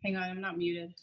Hang on, I'm not muted.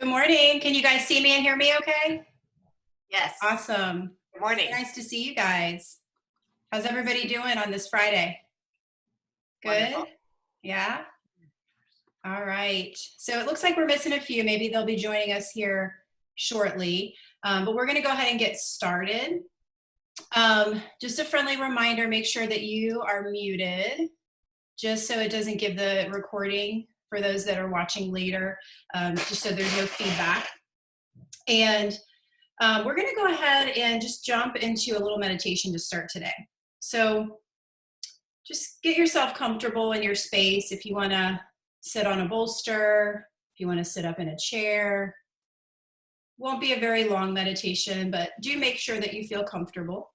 Good morning. Can you guys see me and hear me okay? Yes. Awesome. Good morning. Nice to see you guys. How's everybody doing on this Friday? Good? Wonderful. Yeah? All right. So it looks like we're missing a few. Maybe they'll be joining us here shortly. But we're going to go ahead and get started. Just a friendly reminder, make sure that you are muted, just so it doesn't give the recording for those that are watching later, just so there's no feedback. And we're going to go ahead and just jump into a little meditation to start today. So just get yourself comfortable in your space. If you want to sit on a bolster, if you want to sit up in a chair. Won't be a very long meditation, but do make sure that you feel comfortable.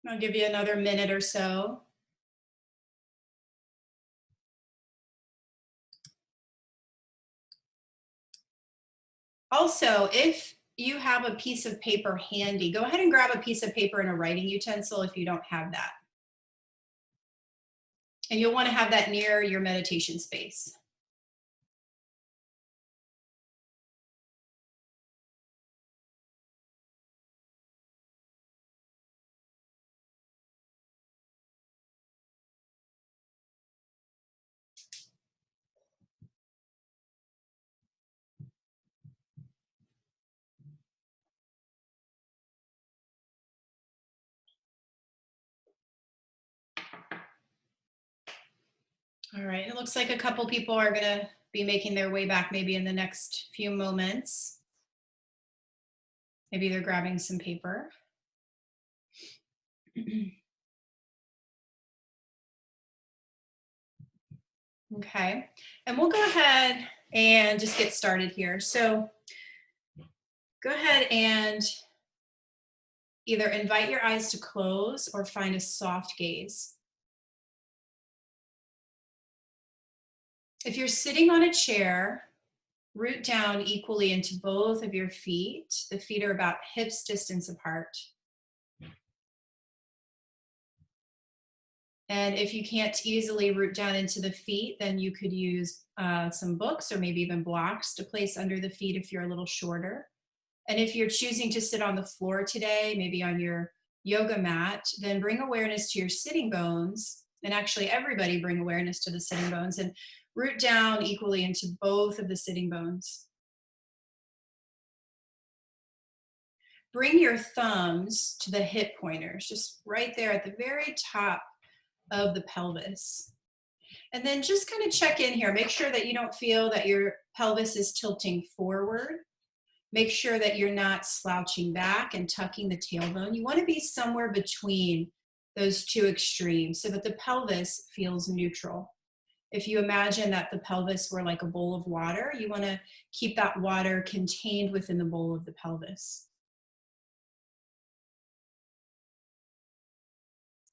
I'll give you another minute or so. Also, if you have a piece of paper handy, go ahead and grab a piece of paper and a writing utensil if you don't have that. And you'll want to have that near your meditation space. All right, it looks like a couple people are going to be making their way back maybe in the next few moments. Maybe they're grabbing some paper. Okay, and we'll go ahead and just get started here. So go ahead and either invite your eyes to close or find a soft gaze. If you're sitting on a chair, root down equally into both of your feet. The feet are about hips distance apart. And if you can't easily root down into the feet, then you could use some books or maybe even blocks to place under the feet if you're a little shorter. And if you're choosing to sit on the floor today, maybe on your yoga mat, then bring awareness to your sitting bones And actually, everybody bring awareness to the sitting bones and root down equally into both of the sitting bones. Bring your thumbs to the hip pointers, just right there at the very top of the pelvis. And then just kind of check in here. Make sure that you don't feel that your pelvis is tilting forward. Make sure that you're not slouching back and tucking the tailbone. You want to be somewhere between those two extremes so that the pelvis feels neutral. If you imagine that the pelvis were like a bowl of water, you want to keep that water contained within the bowl of the pelvis.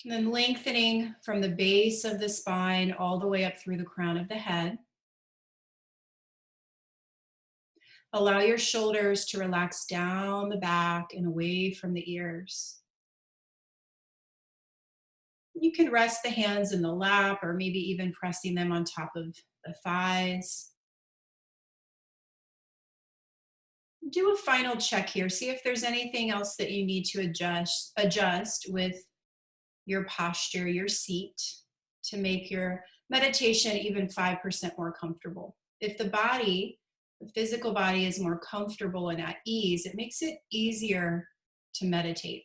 And then lengthening from the base of the spine all the way up through the crown of the head. Allow your shoulders to relax down the back and away from the ears. You can rest the hands in the lap or maybe even pressing them on top of the thighs. Do a final check here. See if there's anything else that you need to adjust with your posture, your seat, to make your meditation even 5% more comfortable. If the body, the physical body, is more comfortable and at ease, it makes it easier to meditate.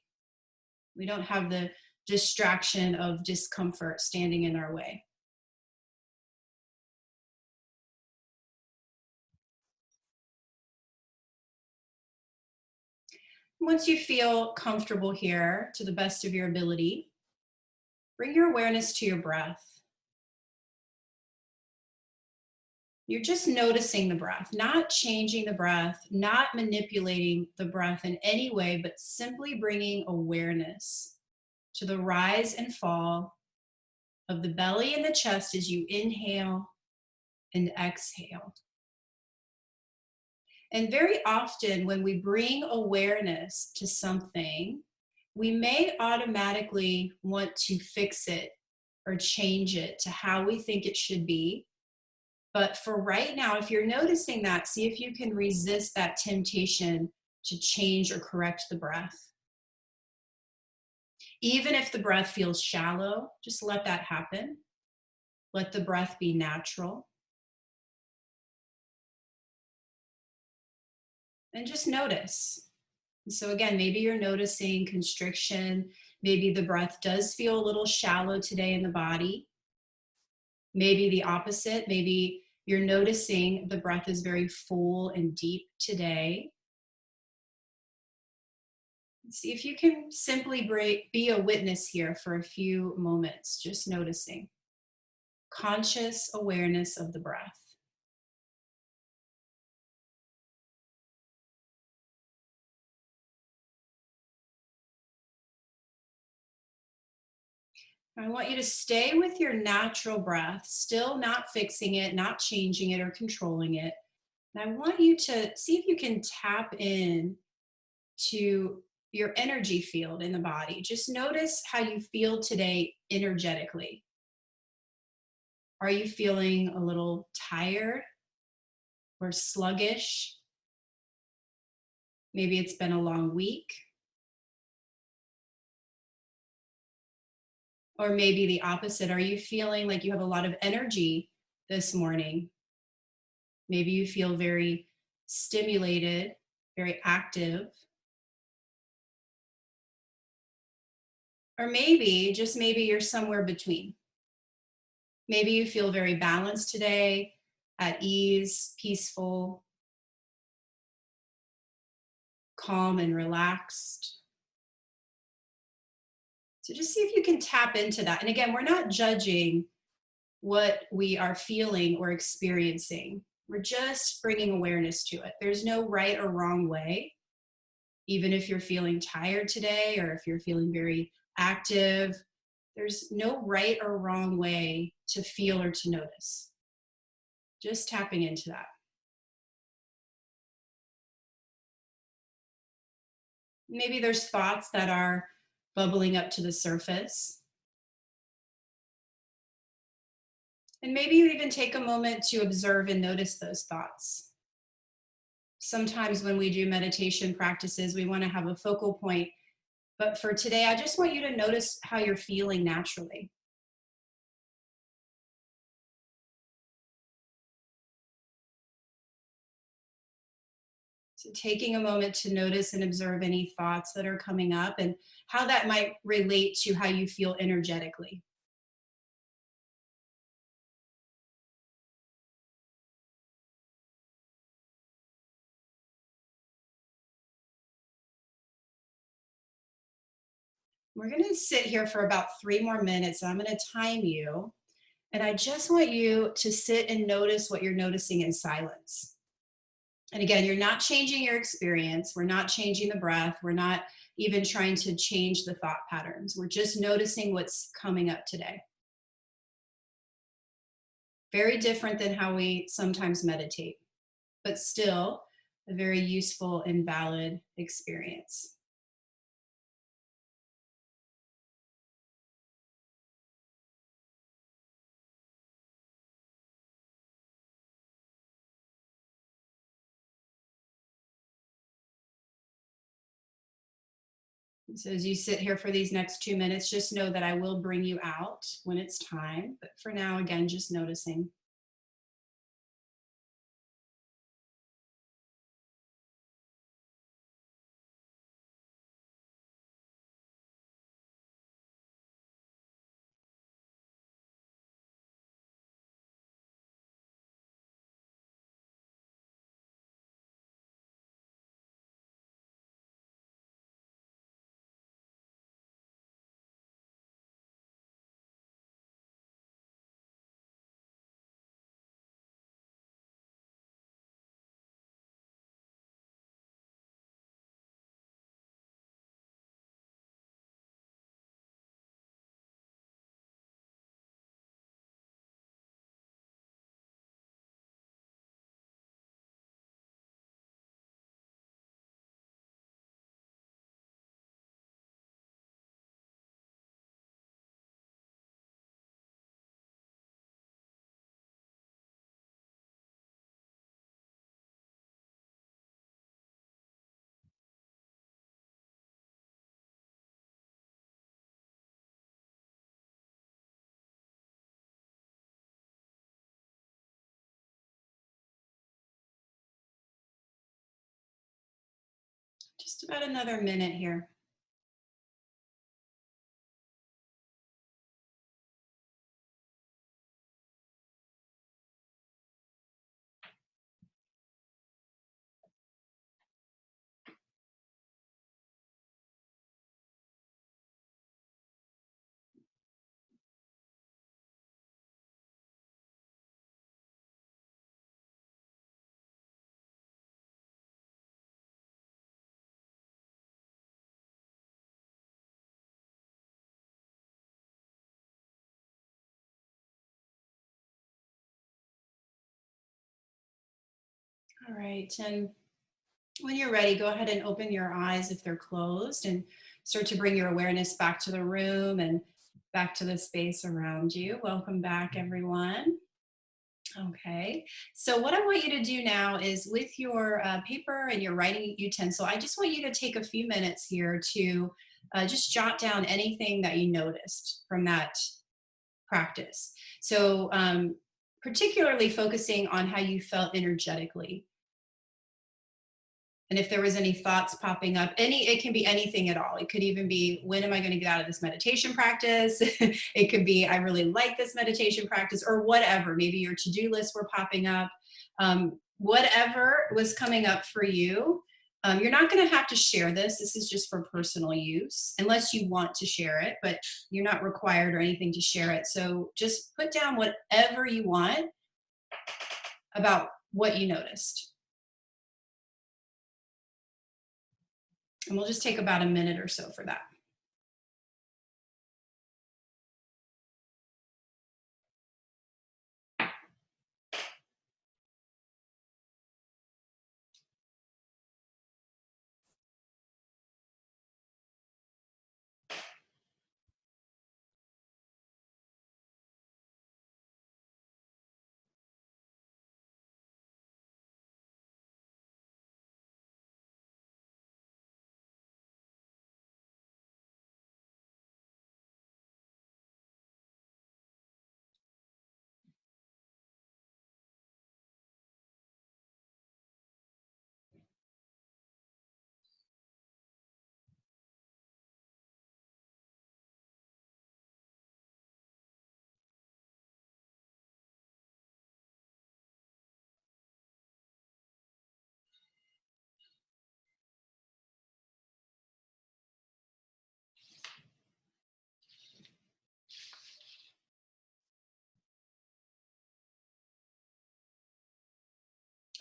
We don't have the distraction of discomfort standing in our way. Once you feel comfortable here to the best of your ability, bring your awareness to your breath. You're just noticing the breath, not changing the breath, not manipulating the breath in any way, but simply bringing awareness to the rise and fall of the belly and the chest as you inhale and exhale. And very often, when we bring awareness to something, we may automatically want to fix it or change it to how we think it should be. But for right now, if you're noticing that, see if you can resist that temptation to change or correct the breath. Even if the breath feels shallow, just let that happen. Let the breath be natural. And just notice. So again, maybe you're noticing constriction. Maybe the breath does feel a little shallow today in the body. Maybe the opposite. Maybe you're noticing the breath is very full and deep today. See if you can simply be a witness here for a few moments, just noticing. Conscious awareness of the breath. I want you to stay with your natural breath, still not fixing it, not changing it or controlling it. And I want you to see if you can tap in to your energy field in the body. Just notice how you feel today energetically. Are you feeling a little tired or sluggish? Maybe it's been a long week. Or maybe the opposite. Are you feeling like you have a lot of energy this morning? Maybe you feel very stimulated, very active. Or maybe, just maybe, you're somewhere between. Maybe you feel very balanced today, at ease, peaceful, calm, and relaxed. So just see if you can tap into that. And again, we're not judging what we are feeling or experiencing. We're just bringing awareness to it. There's no right or wrong way. Even if you're feeling tired today or if you're feeling very active, there's no right or wrong way to feel or to notice. Just tapping into that. Maybe there's thoughts that are bubbling up to the surface. And maybe you even take a moment to observe and notice those thoughts. Sometimes when we do meditation practices, we want to have a focal point. But for today, I just want you to notice how you're feeling naturally. So taking a moment to notice and observe any thoughts that are coming up and how that might relate to how you feel energetically. We're going to sit here for about 3 more minutes. I'm going to time you. And I just want you to sit and notice what you're noticing in silence. And again, you're not changing your experience. We're not changing the breath. We're not even trying to change the thought patterns. We're just noticing what's coming up today. Very different than how we sometimes meditate, but still a very useful and valid experience. So as you sit here for these next 2 minutes, just know that I will bring you out when it's time. But for now, again, just noticing. Just about another minute here. All right. And when you're ready, go ahead and open your eyes if they're closed and start to bring your awareness back to the room and back to the space around you. Welcome back, everyone. Okay, so what I want you to do now is with your paper and your writing utensil, I just want you to take a few minutes here to just jot down anything that you noticed from that practice. So, particularly focusing on how you felt energetically. And if there was any thoughts popping up, it can be anything at all. It could even be, when am I going to get out of this meditation practice? It could be, I really like this meditation practice, or whatever. Maybe your to-do lists were popping up. Whatever was coming up for you. You're not going to have to share this. This is just for personal use, unless you want to share it, but you're not required or anything to share it. So just put down whatever you want about what you noticed. And we'll just take about a minute or so for that.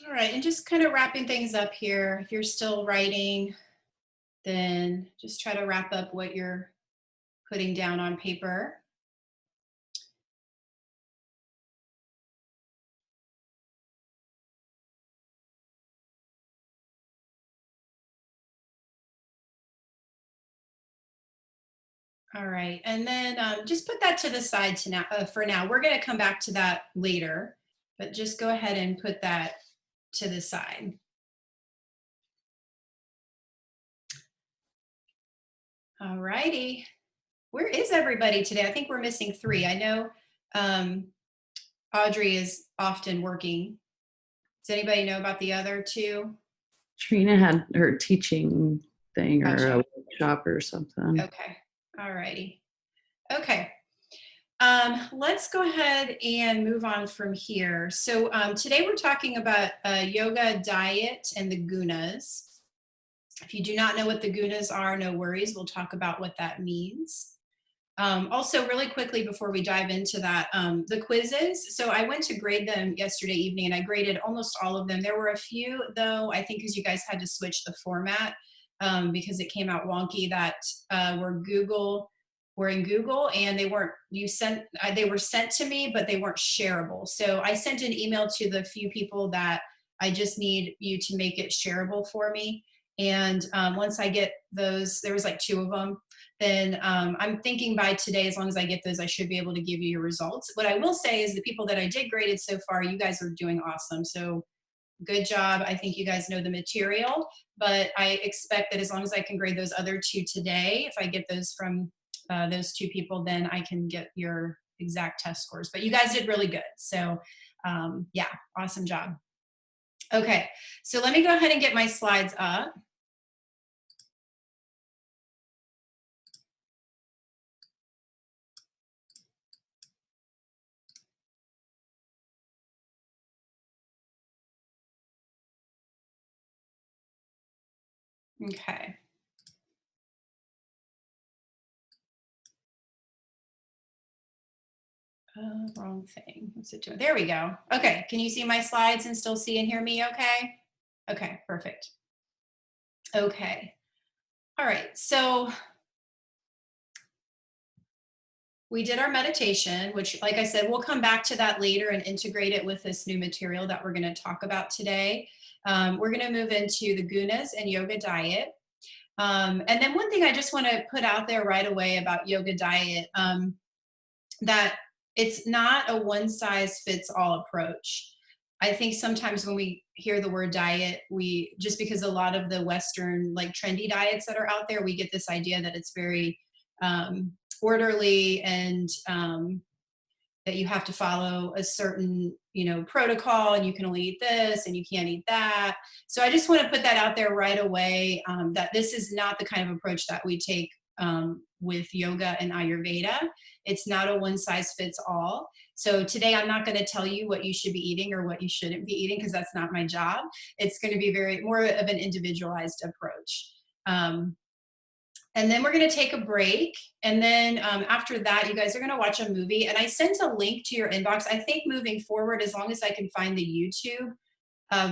All right, and just kind of wrapping things up here. If you're still writing, then just try to wrap up what you're putting down on paper. All right, and then just put that to the side to now, for now. We're going to come back to that later, but just go ahead and put that to the side. All righty. Where is everybody today? I think we're missing 3. I know Audrey is often working. Does anybody know about the other 2? Trina had her teaching thing or Gotcha. a workshop or something. Okay. All righty. Okay. Let's go ahead and move on from here. So today we're talking about yoga diet and the gunas. If you do not know what the gunas are, no worries. We'll talk about what that means. Also, really quickly before we dive into that, the quizzes. So I went to grade them yesterday evening and I graded almost all of them. There were a few, though, I think because you guys had to switch the format because it came out wonky, that were in Google and they weren't, they were sent to me, but they weren't shareable. So I sent an email to the few people that I just need you to make it shareable for me. And once I get those, there was like 2 of them, then I'm thinking by today, as long as I get those, I should be able to give you your results. What I will say is the people that I did graded so far, you guys are doing awesome. So good job. I think you guys know the material, but I expect that as long as I can grade those other 2 today, if I get those from those 2 people, then I can get your exact test scores. But you guys did really good. So yeah, awesome job. Okay, so let me go ahead and get my slides up. Okay. Wrong thing. What's it doing? There we go. Okay, can you see my slides and still see and hear me okay? Okay, perfect. Okay. All right, so we did our meditation, which, like I said, we'll come back to that later and integrate it with this new material that we're going to talk about today. We're going to move into the gunas and yoga diet. And then one thing I just want to put out there right away about yoga diet, that it's not a one size fits all approach. I think sometimes when we hear the word diet, we just because a lot of the Western like trendy diets that are out there, we get this idea that it's very orderly and that you have to follow a certain protocol and you can only eat this and you can't eat that. So I just want to put that out there right away, that this is not the kind of approach that we take with yoga and Ayurveda. It's not a one size fits all. So today I'm not going to tell you what you should be eating or what you shouldn't be eating because that's not my job. It's going to be very more of an individualized approach. And then we're going to take a break. And then after that, you guys are going to watch a movie. And I sent a link to your inbox. I think moving forward, as long as I can find the YouTube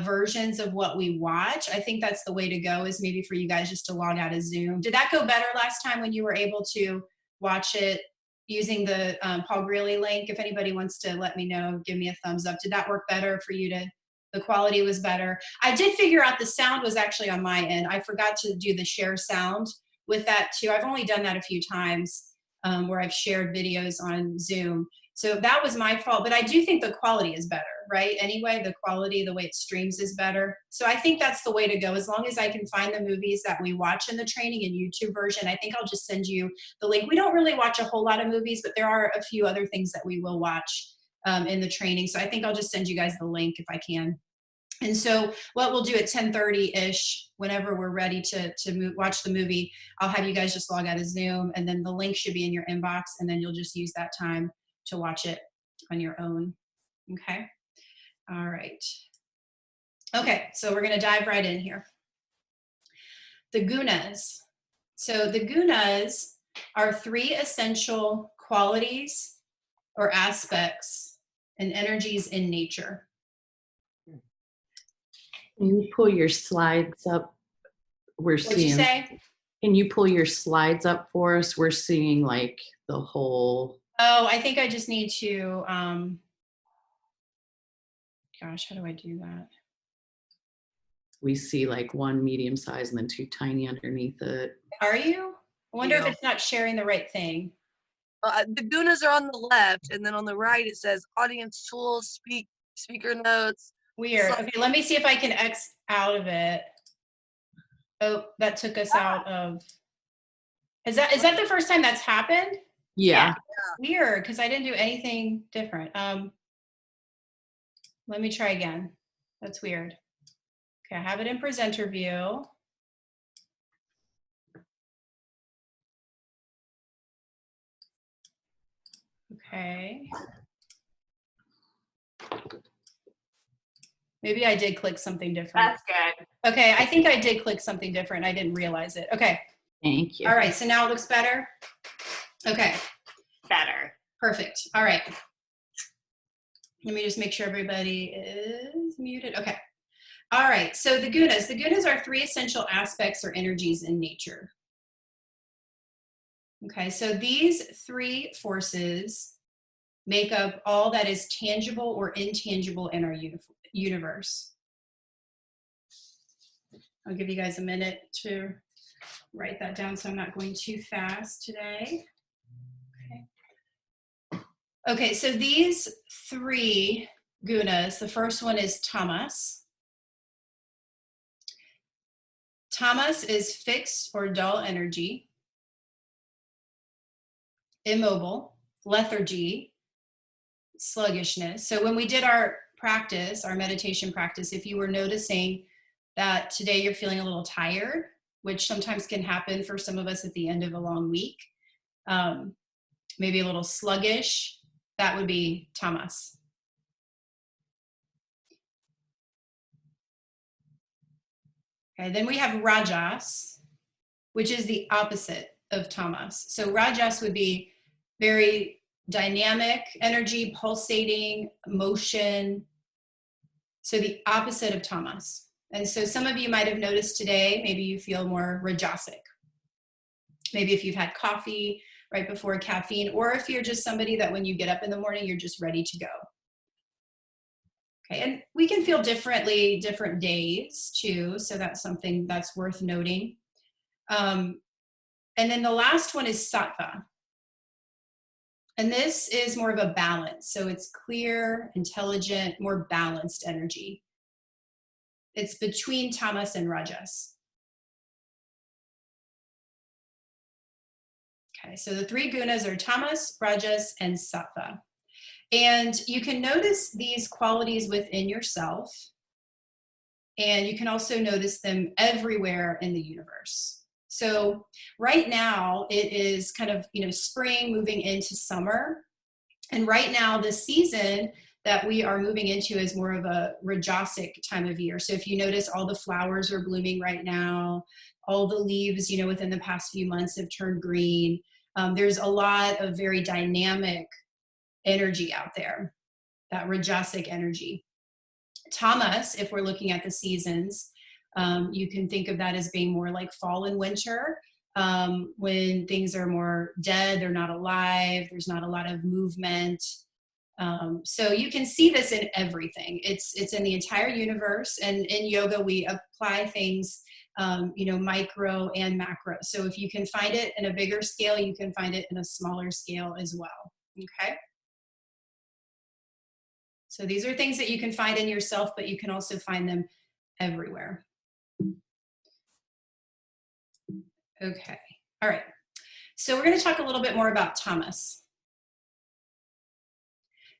versions of what we watch, I think that's the way to go, is maybe for you guys just to log out of Zoom. Did that go better last time when you were able to watch it using the Paul Greeley link? If anybody wants to let me know, give me a thumbs up. Did that work better for you? The quality was better? I did figure out the sound was actually on my end. I forgot to do the share sound with that too. I've only done that a few times where I've shared videos on Zoom. So that was my fault, but I do think the quality is better, right? Anyway, the quality, the way it streams is better. So I think that's the way to go. As long as I can find the movies that we watch in the training in YouTube version, I think I'll just send you the link. We don't really watch a whole lot of movies, but there are a few other things that we will watch in the training. So I think I'll just send you guys the link if I can. And so what we'll do at 10:30-ish, whenever we're ready to watch the movie, I'll have you guys just log out of Zoom, and then the link should be in your inbox, and then you'll just use that time to watch it on your own. Okay? All right. Okay, so we're going to dive right in here. The gunas. So the gunas are 3 essential qualities or aspects and energies in nature. Can you pull your slides up? We're What'd you seeing. say? Can you pull your slides up for us? We're seeing like the whole. Oh, I think I just need to, gosh, how do I do that? We see like one medium size and then two tiny underneath it. Are you? I wonder if Yeah. it's not sharing the right thing. The Gunas are on the left, and then on the right it says audience tools, speaker notes. Weird. So- Okay, let me see if I can X out of it. Oh, that took us out of. Is that the first time that's happened? Yeah. Weird, because I didn't do anything different. Let me try again. That's weird. Okay, I have it in presenter view. Okay. Maybe I did click something different. That's good. Okay, I think I did click something different. I didn't realize it. Okay. Thank you. All right, so now it looks better. Okay, Better. perfect. All right. Let me just make sure everybody is muted. Okay. All right, so the gunas. The gunas are 3 essential aspects or energies in nature. Okay, so these 3 forces make up all that is tangible or intangible in our universe. I'll give you guys a minute to write that down so I'm not going too fast today. Okay, so these 3 gunas, the first one is tamas. Tamas is fixed or dull energy, immobile, lethargy, sluggishness. So when we did our practice, our meditation practice, if you were noticing that today you're feeling a little tired, which sometimes can happen for some of us at the end of a long week, maybe a little sluggish, that would be tamas. Okay, then we have rajas, which is the opposite of tamas. So rajas would be very dynamic energy, pulsating, motion. So the opposite of tamas. And so some of you might have noticed today, maybe you feel more rajasic. Maybe if you've had coffee right before caffeine, or if you're just somebody that when you get up in the morning, you're just ready to go. Okay, and we can feel differently different days too, so that's something that's worth noting. And then the last one is sattva. And this is more of a balance. So it's clear, intelligent, more balanced energy. It's between tamas and rajas. Okay, so the 3 gunas are tamas, rajas, and sattva. And you can notice these qualities within yourself. And you can also notice them everywhere in the universe. So right now it is kind of, spring moving into summer. And right now the season that we are moving into is more of a rajasic time of year. So if you notice, all the flowers are blooming right now, all the leaves, within the past few months have turned green. There's a lot of very dynamic energy out there, that rajasic energy. Tamas, if we're looking at the seasons, you can think of that as being more like fall and winter, when things are more dead, they're not alive, there's not a lot of movement. So you can see this in everything. It's in the entire universe, and in yoga we apply things, micro and macro. So if you can find it in a bigger scale, you can find it in a smaller scale as well. Okay. So these are things that you can find in yourself, but you can also find them everywhere. Okay, all right. So we're going to talk a little bit more about tamas.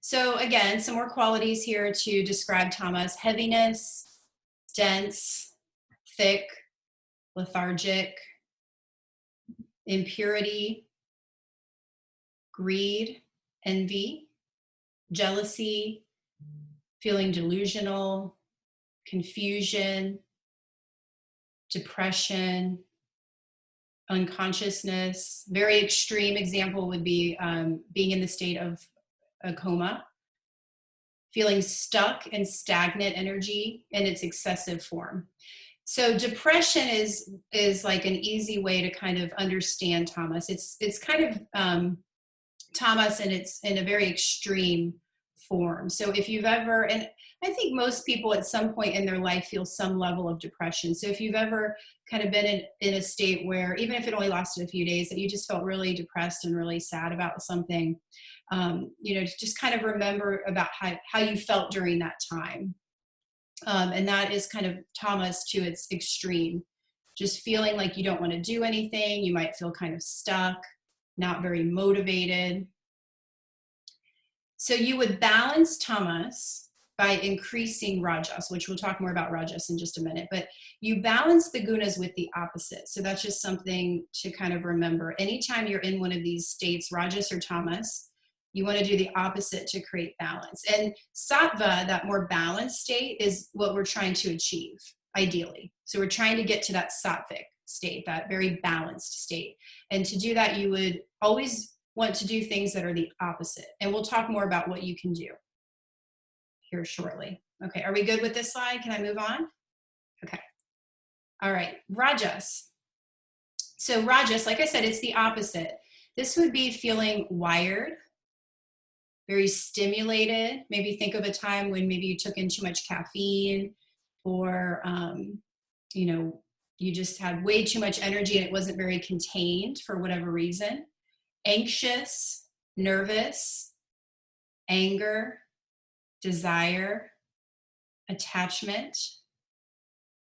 So again, some more qualities here to describe tamas: heaviness, dense, thick, lethargic, impurity, greed, envy, jealousy, feeling delusional, confusion, depression, unconsciousness. Very extreme example would be being in the state of a coma, feeling stuck and stagnant energy in its excessive form. So depression is like an easy way to kind of understand Tamas. It's kind of Tamas, and it's in a very extreme form. So if you've ever, and I think most people at some point in their life feel some level of depression. So if you've ever kind of been in a state where, even if it only lasted a few days, that you just felt really depressed and really sad about something, just kind of remember about how you felt during that time. And that is kind of Tamas to its extreme. Just feeling like you don't want to do anything. You might feel kind of stuck, not very motivated. So you would balance Tamas by increasing Rajas, which we'll talk more about Rajas in just a minute, but you balance the gunas with the opposite. So that's just something to kind of remember. Anytime you're in one of these states, Rajas or Tamas, you want to do the opposite to create balance. And Sattva, that more balanced state, is what we're trying to achieve, ideally. So we're trying to get to that sattvic state, that very balanced state. And to do that, you would always want to do things that are the opposite. And we'll talk more about what you can do here shortly. Okay, are we good with this slide? Can I move on? Okay. All right, Rajas. So Rajas, like I said, it's the opposite. This would be feeling wired, very stimulated. Maybe think of a time when maybe you took in too much caffeine, or you just had way too much energy and it wasn't very contained for whatever reason. Anxious, nervous, anger, desire, attachment,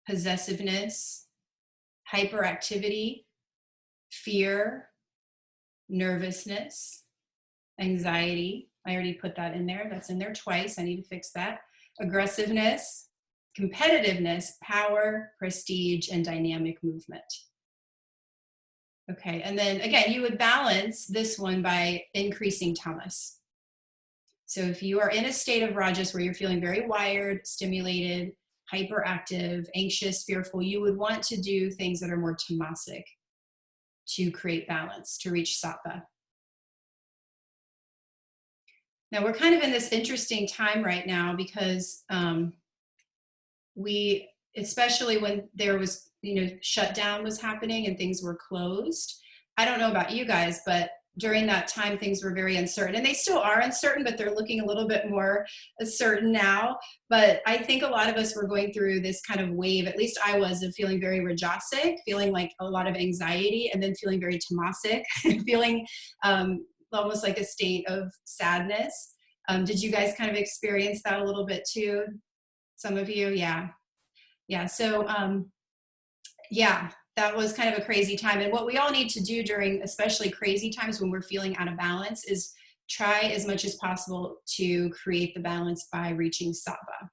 possessiveness, hyperactivity, fear, nervousness, anxiety. I already put that in there. That's in there twice. I need to fix that. Aggressiveness, competitiveness, power, prestige, and dynamic movement. Okay, and then again, you would balance this one by increasing Tamas. So if you are in a state of Rajas where you're feeling very wired, stimulated, hyperactive, anxious, fearful, you would want to do things that are more tamasic to create balance, to reach Sattva. Now we're kind of in this interesting time right now because especially when there was, shutdown was happening and things were closed. I don't know about you guys, but during that time, things were very uncertain, and they still are uncertain, but they're looking a little bit more certain now. But I think a lot of us were going through this kind of wave, at least I was, of feeling very rajasic, feeling like a lot of anxiety, and then feeling very tamasic, feeling almost like a state of sadness. Did you guys kind of experience that a little bit too? Some of you? Yeah. So, that was kind of a crazy time. And what we all need to do during especially crazy times when we're feeling out of balance is try as much as possible to create the balance by reaching Sattva.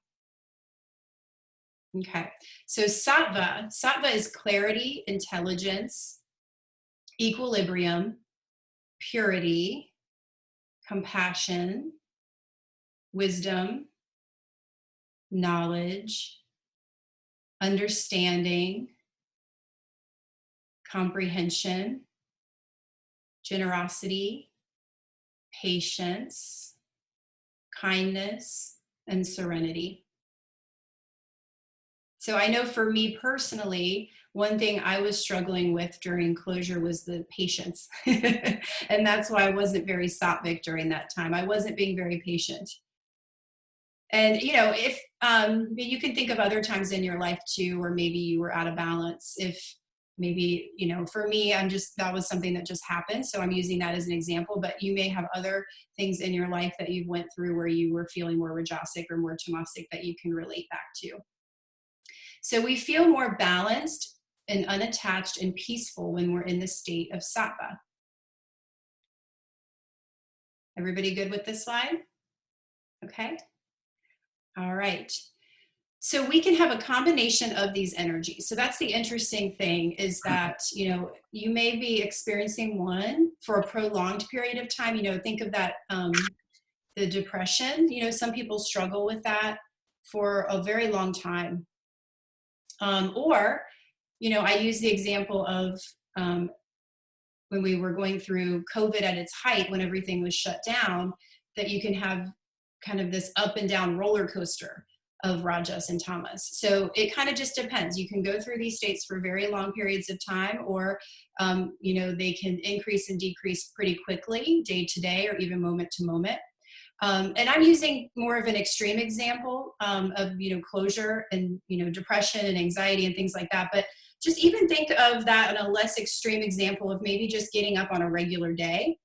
Okay, so Sattva is clarity, intelligence, equilibrium, purity, compassion, wisdom, knowledge, understanding, comprehension, generosity, patience, kindness, and serenity. So I know for me personally, one thing I was struggling with during closure was the patience. And that's why I wasn't very sattvic during that time. I wasn't being very patient. And, if you can think of other times in your life too, where maybe you were out of balance. If maybe, for me, that was something that just happened. So I'm using that as an example, but you may have other things in your life that you went through where you were feeling more rajasic or more tamasic that you can relate back to. So we feel more balanced and unattached and peaceful when we're in the state of Sattva. Everybody good with this slide? Okay. All right. So we can have a combination of these energies. So that's the interesting thing, is that, you may be experiencing one for a prolonged period of time. Think of that, the depression, some people struggle with that for a very long time. Or, I use the example of when we were going through COVID at its height, when everything was shut down, that you can have kind of this up and down roller coaster of Rajas and Tamas. So it kind of just depends. You can go through these states for very long periods of time, or they can increase and decrease pretty quickly, day to day, or even moment to moment. And I'm using more of an extreme example of closure and depression and anxiety and things like that. But just even think of that on a less extreme example of maybe just getting up on a regular day.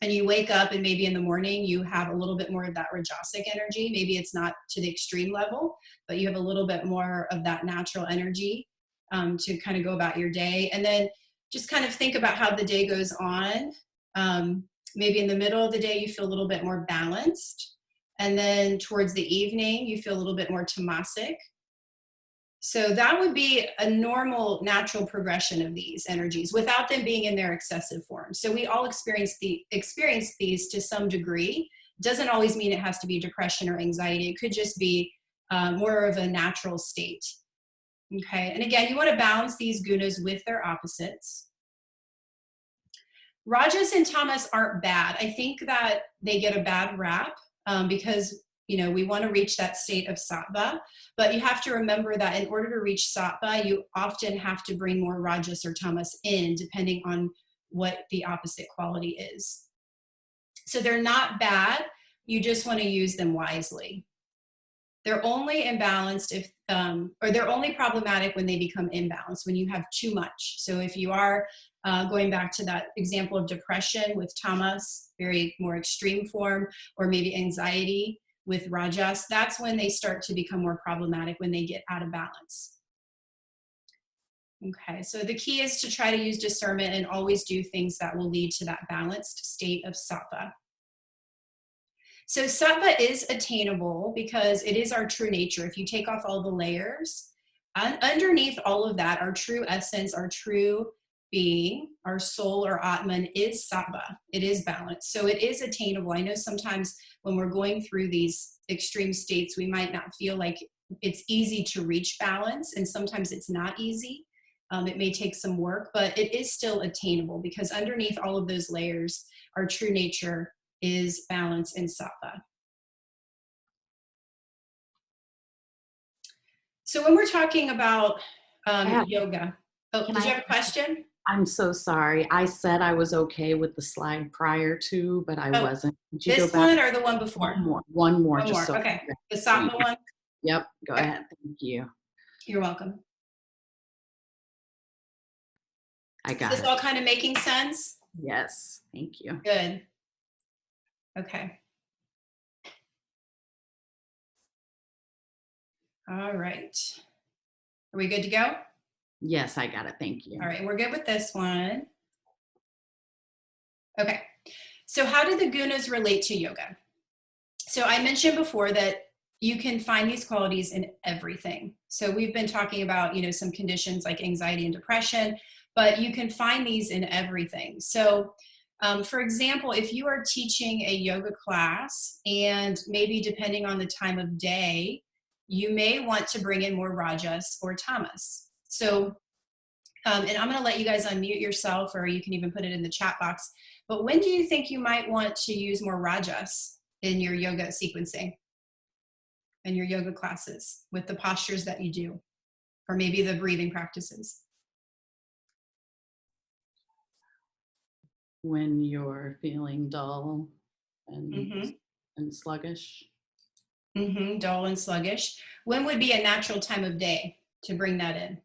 And you wake up and maybe in the morning you have a little bit more of that Rajasic energy. Maybe it's not to the extreme level, but you have a little bit more of that natural energy to kind of go about your day. And then just kind of think about how the day goes on. Maybe in the middle of the day you feel a little bit more balanced. And then towards the evening you feel a little bit more tamasic. So that would be a normal, natural progression of these energies without them being in their excessive form. So we all experience these to some degree. Doesn't always mean it has to be depression or anxiety. It could just be more of a natural state. Okay, and again, you want to balance these gunas with their opposites. Rajas and tamas aren't bad. I think that they get a bad rap because we want to reach that state of sattva, but you have to remember that in order to reach sattva, you often have to bring more rajas or tamas in, depending on what the opposite quality is. So they're not bad. You just want to use them wisely. They're only imbalanced or they're only problematic when they become imbalanced, when you have too much. So if you are going back to that example of depression with tamas, very more extreme form, or maybe anxiety with rajas, that's when they start to become more problematic, when they get out of balance. Okay, so the key is to try to use discernment and always do things that will lead to that balanced state of sattva. So sattva is attainable because it is our true nature. If you take off all the layers, underneath all of that, our true essence, our true being, our soul or Atman is sattva. It is balance. So it is attainable. I know sometimes when we're going through these extreme states, we might not feel like it's easy to reach balance, and sometimes it's not easy. It may take some work, but it is still attainable because underneath all of those layers, our true nature is balance and sattva. So when we're talking about yoga, did you have a question? I'm so sorry. I said I was okay with the slide prior to, but I wasn't. Did you this go back? one or the one before? One more. One more. So Okay. The sattva one? Yep. Go ahead. Thank you. You're welcome. I got Is it. this all kind of making sense? Yes. Thank you. Good. Okay. All right. Are we good to go? Yes, I got it. Thank you. All right, we're good with this one. Okay, so how do the gunas relate to yoga? So I mentioned before that you can find these qualities in everything. So we've been talking about, some conditions like anxiety and depression, but you can find these in everything. So for example, if you are teaching a yoga class and maybe depending on the time of day, you may want to bring in more rajas or tamas. So, and I'm going to let you guys unmute yourself, or you can even put it in the chat box. But when do you think you might want to use more rajas in your yoga sequencing and your yoga classes with the postures that you do, or maybe the breathing practices? When you're feeling dull and sluggish. Dull and sluggish. When would be a natural time of day to bring that in?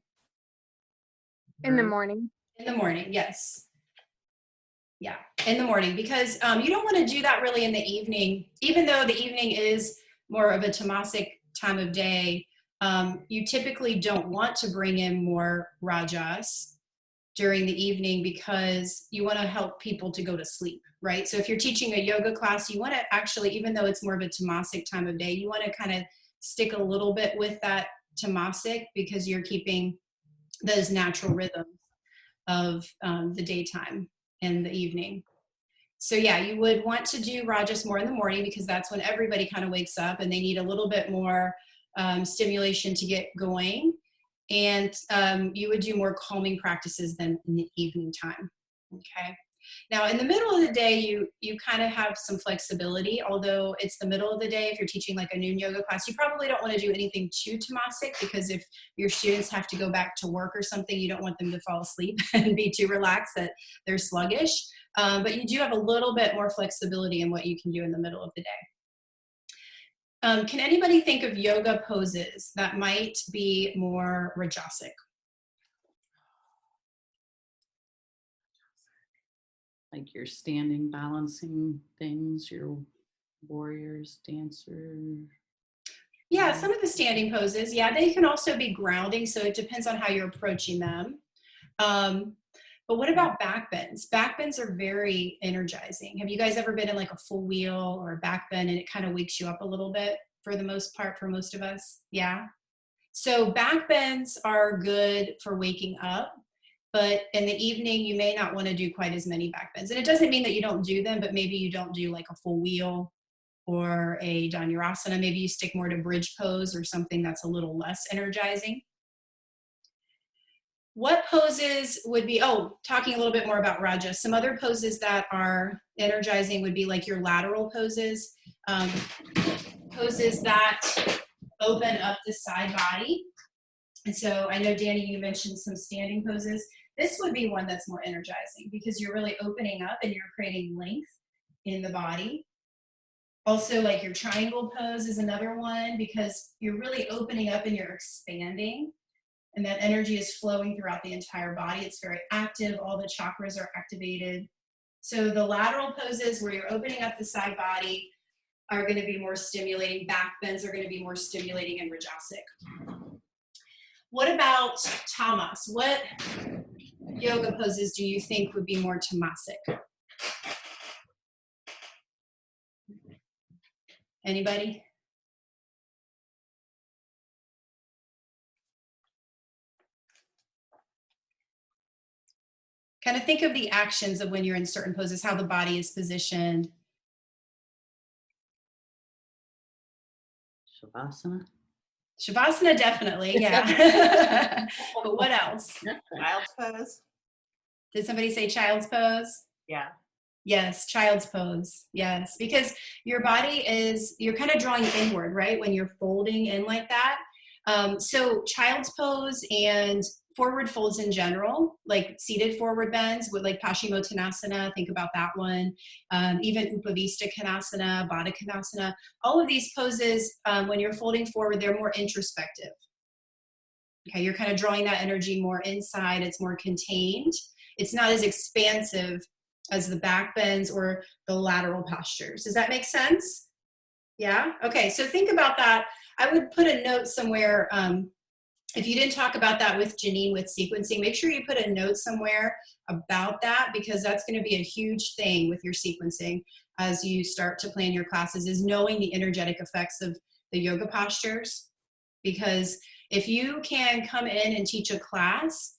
In the morning. In the morning, yes. Yeah, in the morning, because you don't want to do that really in the evening, even though the evening is more of a tamasic time of day. You typically don't want to bring in more rajas during the evening because you want to help people to go to sleep, right? So if you're teaching a yoga class, you want to actually, even though it's more of a tamasic time of day, you want to kind of stick a little bit with that tamasic because you're keeping those natural rhythms of the daytime and the evening. So yeah, you would want to do rajas more in the morning because that's when everybody kind of wakes up and they need a little bit more stimulation to get going. And you would do more calming practices than in the evening time, okay? Now, in the middle of the day, you kind of have some flexibility, although it's the middle of the day. If you're teaching like a noon yoga class, you probably don't want to do anything too tamasic, because if your students have to go back to work or something, you don't want them to fall asleep and be too relaxed that they're sluggish. But you do have a little bit more flexibility in what you can do in the middle of the day. Can anybody think of yoga poses that might be more Rajasic? Like your standing balancing things, your warriors, dancer. Yeah, some of the standing poses. Yeah, they can also be grounding, so it depends on how you're approaching them. But what about back bends? Back bends are very energizing. Have you guys ever been in like a full wheel or a back bend and it kind of wakes you up a little bit for the most part, for most of us? Yeah. So back bends are good for waking up, but in the evening, you may not want to do quite as many back bends. And it doesn't mean that you don't do them, but maybe you don't do like a full wheel or a Dhanurasana. Maybe you stick more to bridge pose or something that's a little less energizing. What poses would be, talking a little bit more about Raja, some other poses that are energizing would be like your lateral poses, poses that open up the side body. And so I know, Danny, you mentioned some standing poses. This would be one that's more energizing because you're really opening up and you're creating length in the body. Also, like your triangle pose is another one because you're really opening up and you're expanding. And that energy is flowing throughout the entire body. It's very active. All the chakras are activated. So the lateral poses where you're opening up the side body are going to be more stimulating. Back bends are going to be more stimulating and Rajasic. What about tamas? What yoga poses do you think would be more tamasic? Anybody? Kind of think of the actions of when you're in certain poses, how the body is positioned. Shavasana. Shavasana, definitely, yeah. But what else? Child's pose. Did somebody say child's pose? Yeah. Yes, child's pose. Yes, because your body is, you're kind of drawing inward, right? When you're folding in like that. So child's pose and forward folds in general, like seated forward bends with like Paschimottanasana, think about that one. Even Upavista Konasana, Baddha Konasana, all of these poses, when you're folding forward, they're more introspective. Okay, you're kind of drawing that energy more inside, it's more contained. It's not as expansive as the back bends or the lateral postures. Does that make sense? Yeah? Okay, so think about that. I would put a note somewhere. If you didn't talk about that with Janine with sequencing, make sure you put a note somewhere about that because that's going to be a huge thing with your sequencing as you start to plan your classes is knowing the energetic effects of the yoga postures. Because if you can come in and teach a class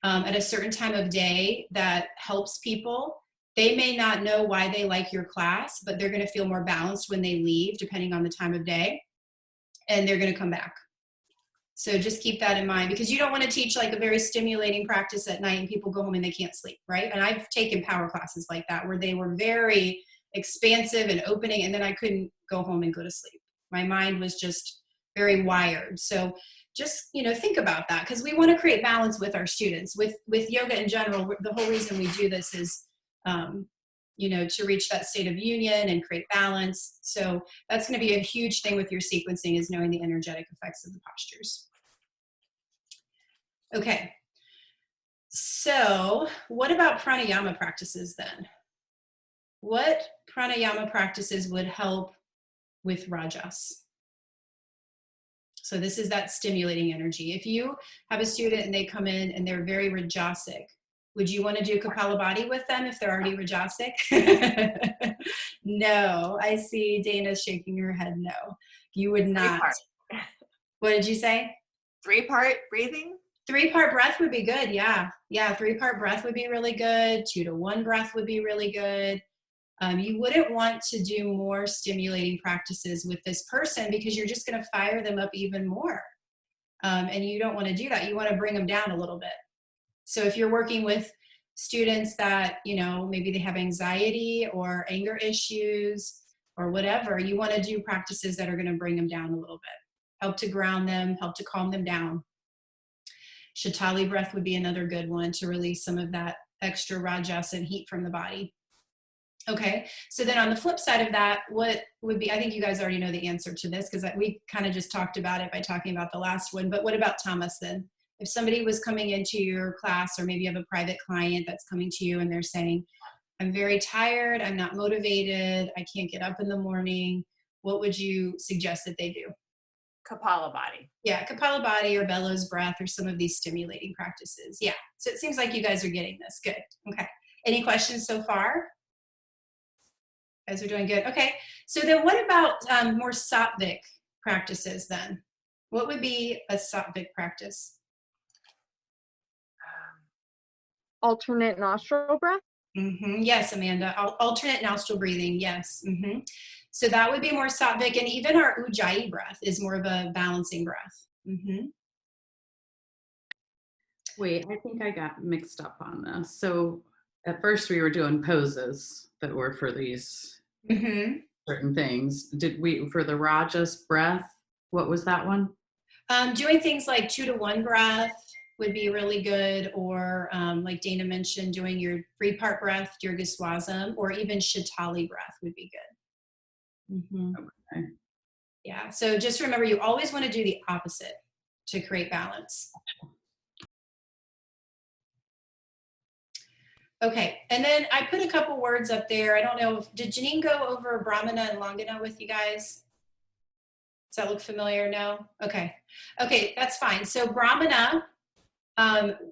at a certain time of day that helps people, they may not know why they like your class, but they're going to feel more balanced when they leave, depending on the time of day, and they're going to come back. So just keep that in mind because you don't want to teach like a very stimulating practice at night and people go home and they can't sleep, right? And I've taken power classes like that where they were very expansive and opening and then I couldn't go home and go to sleep. My mind was just very wired. So just, think about that because we want to create balance with our students. With yoga in general, the whole reason we do this is, to reach that state of union and create balance. So that's going to be a huge thing with your sequencing is knowing the energetic effects of the postures. Okay. So what about pranayama practices then? What pranayama practices would help with rajas? So this is that stimulating energy. If you have a student and they come in and they're very rajasic, would you want to do Kapalabhati with them if they're already rajasic? No, I see Dana shaking her head no. You would not. What did you say? 3-part breathing? 3-part breath would be good, yeah. Yeah, 3-part breath would be really good. 2-to-1 breath would be really good. You wouldn't want to do more stimulating practices with this person because you're just going to fire them up even more. And you don't want to do that. You want to bring them down a little bit. So if you're working with students that, maybe they have anxiety or anger issues or whatever, you want to do practices that are going to bring them down a little bit, help to ground them, help to calm them down. Shatali breath would be another good one to release some of that extra rajas and heat from the body. Okay, so then on the flip side of that, what would be, I think you guys already know the answer to this because we kind of just talked about it by talking about the last one, but what about tamas then? If somebody was coming into your class, or maybe you have a private client that's coming to you and they're saying, I'm very tired, I'm not motivated, I can't get up in the morning, what would you suggest that they do? Kapalabhati. Yeah, Kapalabhati or bellows breath or some of these stimulating practices. Yeah, so it seems like you guys are getting this. Good. Okay. Any questions so far? You guys are doing good. Okay. So then what about more sattvic practices then? What would be a sattvic practice? Alternate nostril breath. Yes, Amanda. Alternate nostril breathing. Yes. So that would be more sattvic, and even our ujjayi breath is more of a balancing breath. Wait, I think I got mixed up on this. So at first we were doing poses that were for these certain things. Did we, for the Rajas breath, what was that one? Doing things like 2-to-1 breath would be really good, or like Dana mentioned, doing your 3-part breath, Dirghaswasam, or even Shatali breath would be good. Okay. Yeah, so just remember, you always want to do the opposite to create balance. Okay, and then I put a couple words up there. I don't know did Janine go over Brahmana and Langana with you guys? Does that look familiar? No? Okay. Okay, that's fine. So Brahmana,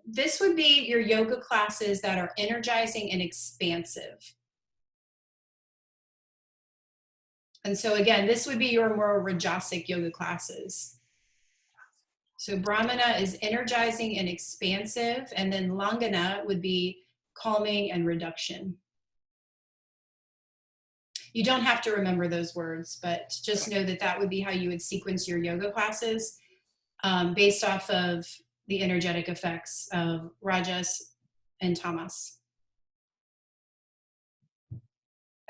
this would be your yoga classes that are energizing and expansive. And so again, this would be your more Rajasic yoga classes. So Brahmana is energizing and expansive, and then Langana would be calming and reduction. You don't have to remember those words, but just know that that would be how you would sequence your yoga classes based off of the energetic effects of Rajas and Tamas.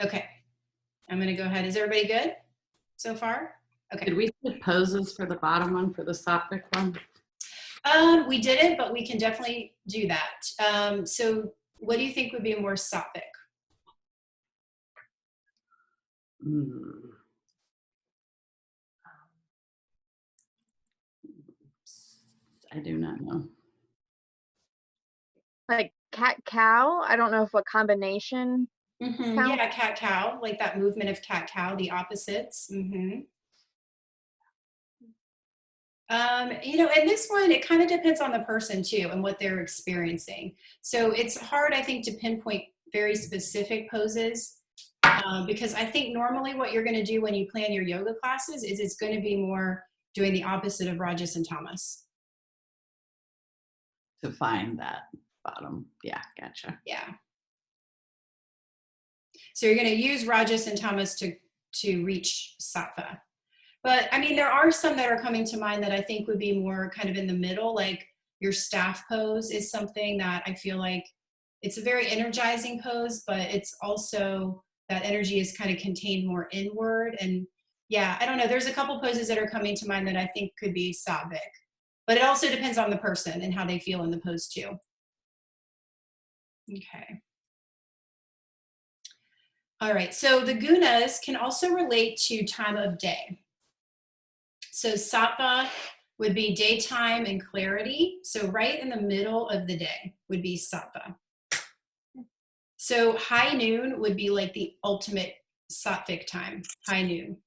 Okay, I'm gonna go ahead. Is everybody good so far? Okay. Did we put poses for the bottom one, for the sattvic one? We didn't, but we can definitely do that. So what do you think would be more sattvic? I do not know. Like cat cow. I don't know if a combination. Yeah, cat cow, like that movement of cat cow, the opposites. And this one, it kind of depends on the person too and what they're experiencing. So it's hard, I think, to pinpoint very specific poses because I think normally what you're going to do when you plan your yoga classes is it's going to be more doing the opposite of Rajas and Tamas. To find that bottom. Yeah, gotcha. Yeah. So you're going to use Rajas and Tamas to reach Sattva. But I mean, there are some that are coming to mind that I think would be more kind of in the middle, like your staff pose is something that I feel like it's a very energizing pose, but it's also that energy is kind of contained more inward. And yeah, I don't know. There's a couple poses that are coming to mind that I think could be sattvic, but it also depends on the person and how they feel in the pose too. Okay. All right. So the gunas can also relate to time of day. So sattva would be daytime and clarity. So right in the middle of the day would be sattva. So high noon would be like the ultimate sattvic time, high noon.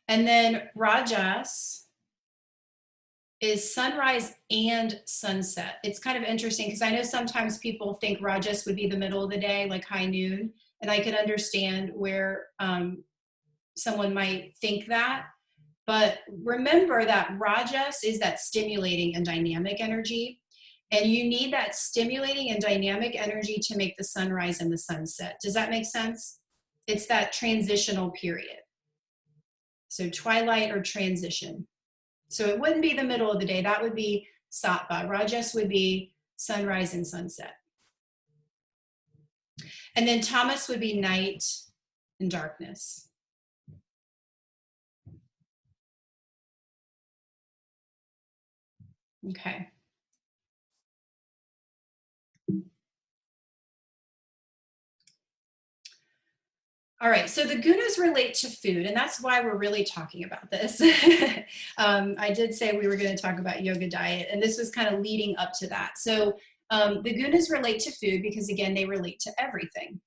And then rajas is sunrise and sunset. It's kind of interesting because I know sometimes people think rajas would be the middle of the day, like high noon, and I can understand where someone might think that. But remember that rajas is that stimulating and dynamic energy, and you need that stimulating and dynamic energy to make the sunrise and the sunset. Does that make sense? It's that transitional period. So twilight or transition. So it wouldn't be the middle of the day. That would be sattva. Rajas would be sunrise and sunset. And then tamas would be night and darkness. Okay. All right, so the gunas relate to food, and that's why we're really talking about this. I did say we were going to talk about yoga diet, and this was kind of leading up to that. So the gunas relate to food because, again, they relate to everything.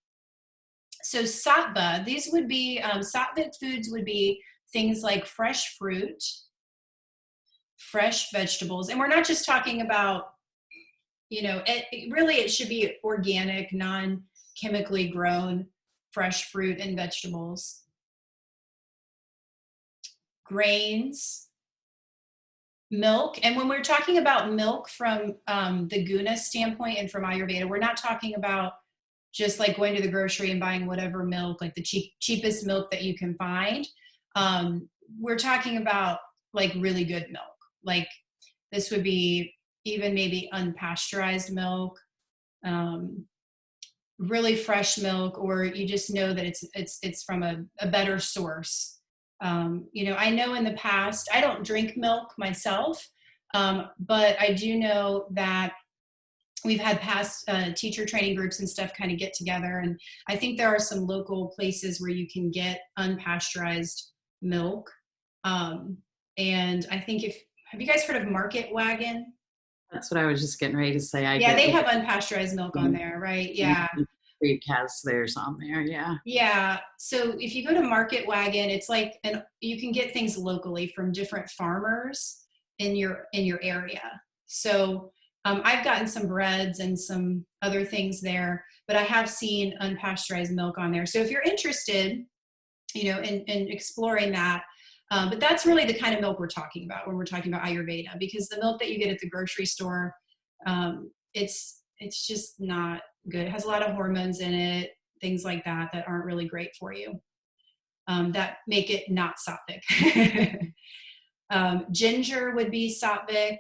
So sattva, these would be, sattvic foods would be things like fresh fruit, fresh vegetables, and we're not just talking about, you know, really it should be organic, non-chemically grown fresh fruit and vegetables, grains, milk. And when we're talking about milk from the guna standpoint and from Ayurveda, we're not talking about just like going to the grocery and buying whatever milk, like the cheapest milk that you can find. We're talking about like really good milk. Like this would be even maybe unpasteurized milk, really fresh milk, or you just know that it's from a better source. You know, I know in the past, I don't drink milk myself, but I do know that we've had past teacher training groups and stuff kind of get together. And I think there are some local places where you can get unpasteurized milk. And I think have you guys heard of Market Wagon? That's what I was just getting ready to say. Yeah, they have unpasteurized milk on there, right? Yeah. Creek has theirs on there, yeah. Yeah. So if you go to Market Wagon, it's like, and you can get things locally from different farmers in your area. So I've gotten some breads and some other things there, but I have seen unpasteurized milk on there. So if you're interested, you know, in exploring that, but that's really the kind of milk we're talking about when we're talking about Ayurveda, because the milk that you get at the grocery store, it's just not good. It has a lot of hormones in it, things like that aren't really great for you, that make it not sattvic. Ginger would be sattvic.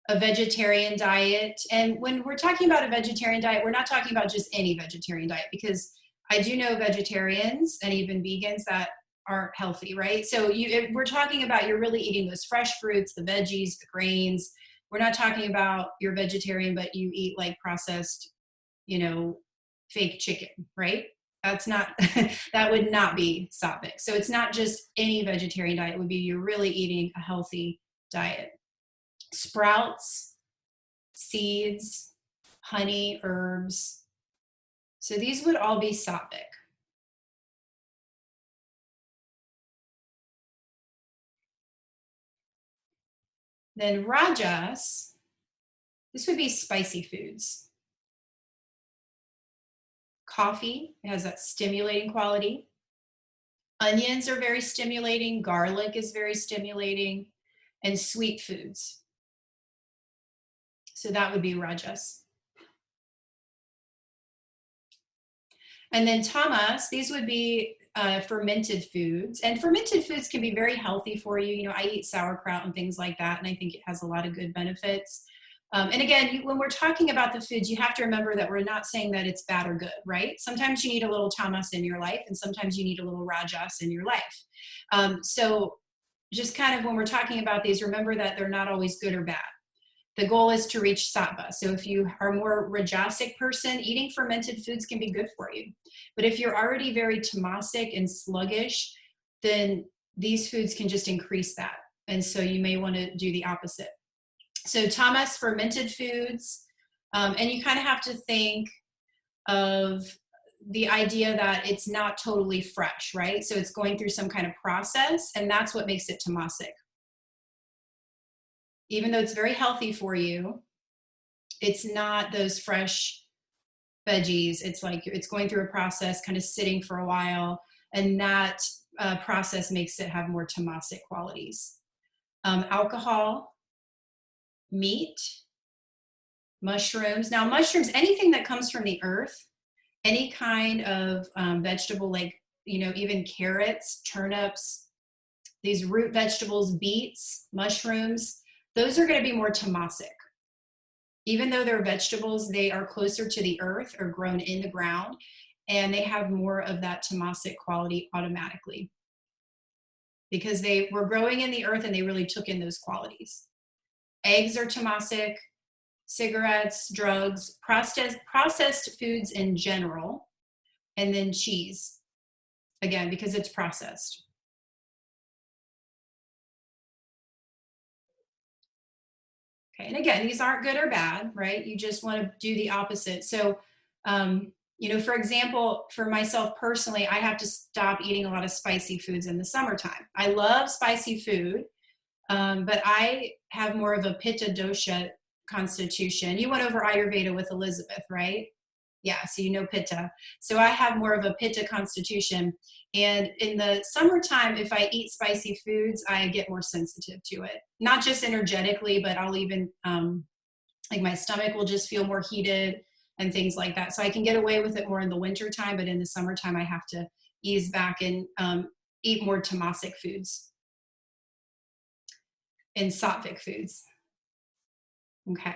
A vegetarian diet. And when we're talking about a vegetarian diet, we're not talking about just any vegetarian diet, because I do know vegetarians and even vegans that aren't healthy, right? So if we're talking about you're really eating those fresh fruits, the veggies, the grains. We're not talking about you're vegetarian, but you eat like processed, you know, fake chicken, right? That's not, that would not be sattvic. So it's not just any vegetarian diet. It would be you're really eating a healthy diet. Sprouts, seeds, honey, herbs. So these would all be sattvic. Then rajas, this would be spicy foods. Coffee, it has that stimulating quality. Onions are very stimulating. Garlic is very stimulating. And sweet foods. So that would be rajas. And then tamas, these would be fermented foods. And fermented foods can be very healthy for you. You know, I eat sauerkraut and things like that, and I think it has a lot of good benefits. And again, when we're talking about the foods, you have to remember that we're not saying that it's bad or good, right? Sometimes you need a little tamas in your life, and sometimes you need a little rajas in your life. So just kind of when we're talking about these, remember that they're not always good or bad. The goal is to reach sattva. So if you are a more rajasic person, eating fermented foods can be good for you. But if you're already very tamasic and sluggish, then these foods can just increase that. And so you may want to do the opposite. So tamas, fermented foods, and you kind of have to think of the idea that it's not totally fresh, right? So it's going through some kind of process, and that's what makes it tamasic. Even though it's very healthy for you, it's not those fresh veggies. It's like it's going through a process, kind of sitting for a while, and that process makes it have more tamasic qualities. Alcohol, meat, mushrooms. Now mushrooms, anything that comes from the earth, any kind of vegetable, like, you know, even carrots, turnips, these root vegetables, beets, mushrooms, those are going to be more tamasic. Even though they're vegetables, they are closer to the earth or grown in the ground, and they have more of that tamasic quality automatically because they were growing in the earth and they really took in those qualities. Eggs are tamasic, cigarettes, drugs, processed foods in general, and then cheese, again, because it's processed. Okay, and again, these aren't good or bad, right? You just want to do the opposite. So, for example, for myself personally, I have to stop eating a lot of spicy foods in the summertime. I love spicy food, but I have more of a pitta dosha constitution. You went over Ayurveda with Elizabeth, right? Yeah, so you know pitta. So I have more of a pitta constitution. And in the summertime, if I eat spicy foods, I get more sensitive to it. Not just energetically, but I'll even, like my stomach will just feel more heated and things like that. So I can get away with it more in the winter time, but in the summertime, I have to ease back and eat more tamasic foods and sattvic foods. Okay.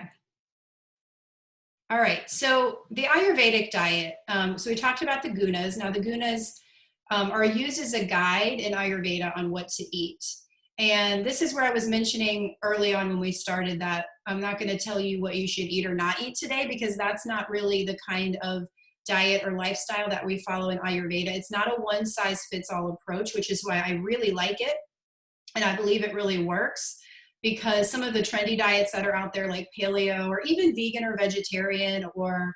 All right, so the Ayurvedic diet. So we talked about the gunas. Now the gunas are used as a guide in Ayurveda on what to eat. And this is where I was mentioning early on when we started that I'm not going to tell you what you should eat or not eat today, because that's not really the kind of diet or lifestyle that we follow in Ayurveda. It's not a one size fits all approach, which is why I really like it. And I believe it really works, because some of the trendy diets that are out there, like paleo or even vegan or vegetarian or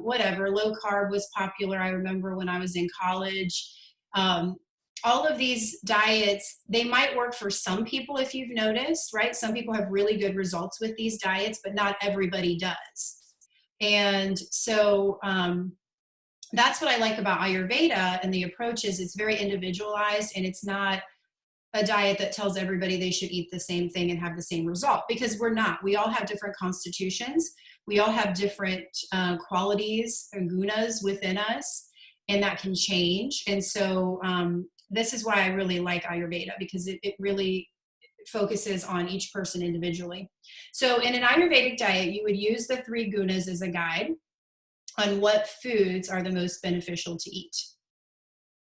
whatever, low carb was popular. I remember when I was in college. All of these diets, they might work for some people if you've noticed, right? Some people have really good results with these diets, but not everybody does. And so that's what I like about Ayurveda and the approach is it's very individualized, and it's not a diet that tells everybody they should eat the same thing and have the same result, because we're not. We all have different constitutions. We all have different qualities or gunas within us, and that can change. And so this is why I really like Ayurveda, because it really focuses on each person individually. So in an Ayurvedic diet, you would use the 3 gunas as a guide on what foods are the most beneficial to eat.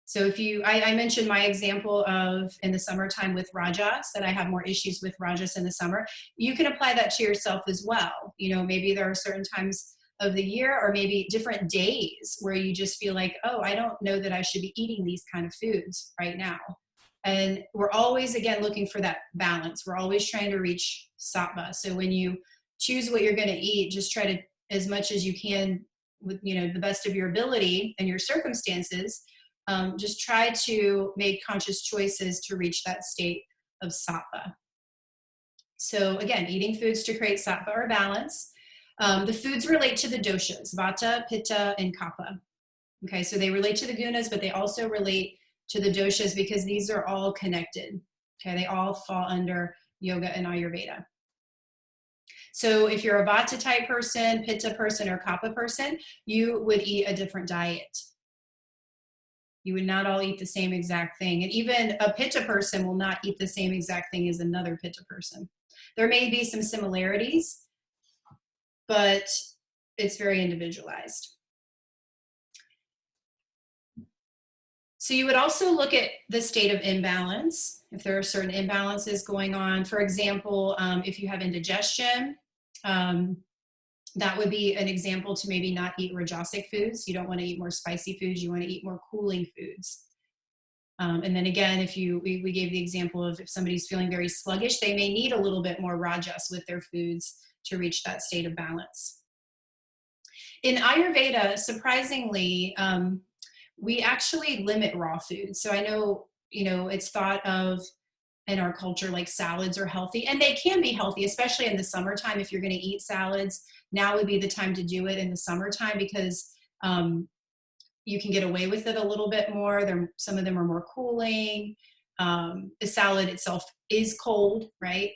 So if I mentioned my example of in the summertime with Rajas, that I have more issues with Rajas in the summer. You can apply that to yourself as well. Maybe there are certain times of the year or maybe different days where you just feel like, oh, I don't know that I should be eating these kind of foods right now. And we're always, again, looking for that balance. We're always trying to reach sattva. So when you choose what you're going to eat, just try to, as much as you can with, the best of your ability and your circumstances, just try to make conscious choices to reach that state of sattva. So again, eating foods to create sattva or balance. The foods relate to the doshas, vata, pitta, and kapha. Okay, so they relate to the gunas, but they also relate to the doshas because these are all connected. Okay, they all fall under yoga and Ayurveda. So if you're a vata type person, pitta person, or kapha person, you would eat a different diet. You would not all eat the same exact thing. And even a pitta person will not eat the same exact thing as another pitta person. There may be some similarities, but it's very individualized. So you would also look at the state of imbalance, if there are certain imbalances going on. For example, if you have indigestion, that would be an example to maybe not eat rajasic foods. You don't want to eat more spicy foods. You want to eat more cooling foods. And then again, if we gave the example of if somebody's feeling very sluggish, they may need a little bit more rajas with their foods to reach that state of balance. In Ayurveda, surprisingly, we actually limit raw foods. So I know, it's thought of in our culture like salads are healthy, and they can be healthy, especially in the summertime. If you're going to eat salads, now would be the time to do it in the summertime because you can get away with it a little bit more. Some of them are more cooling. The salad itself is cold, right?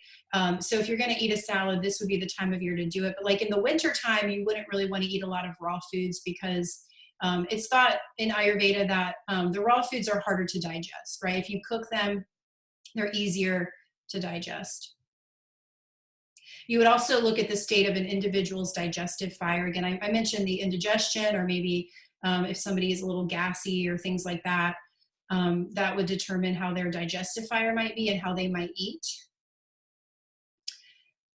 So if you're going to eat a salad, this would be the time of year to do it. But like in the winter time, you wouldn't really want to eat a lot of raw foods because it's thought in Ayurveda that the raw foods are harder to digest, right? If you cook them, They're easier to digest. You would also look at the state of an individual's digestive fire. Again, I mentioned the indigestion, or maybe if somebody is a little gassy or things like that, that would determine how their digestive fire might be and how they might eat.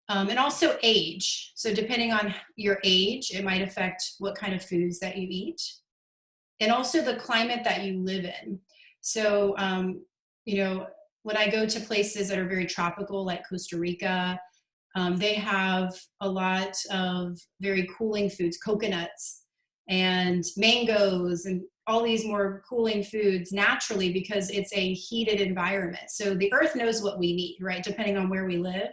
And also age. So depending on your age, it might affect what kind of foods that you eat. And also the climate that you live in. So, you know, when I go to places that are very tropical, like Costa Rica, they have a lot of very cooling foods, coconuts and mangoes and all these more cooling foods naturally, because it's a heated environment. So the earth knows what we need, right? Depending on where we live.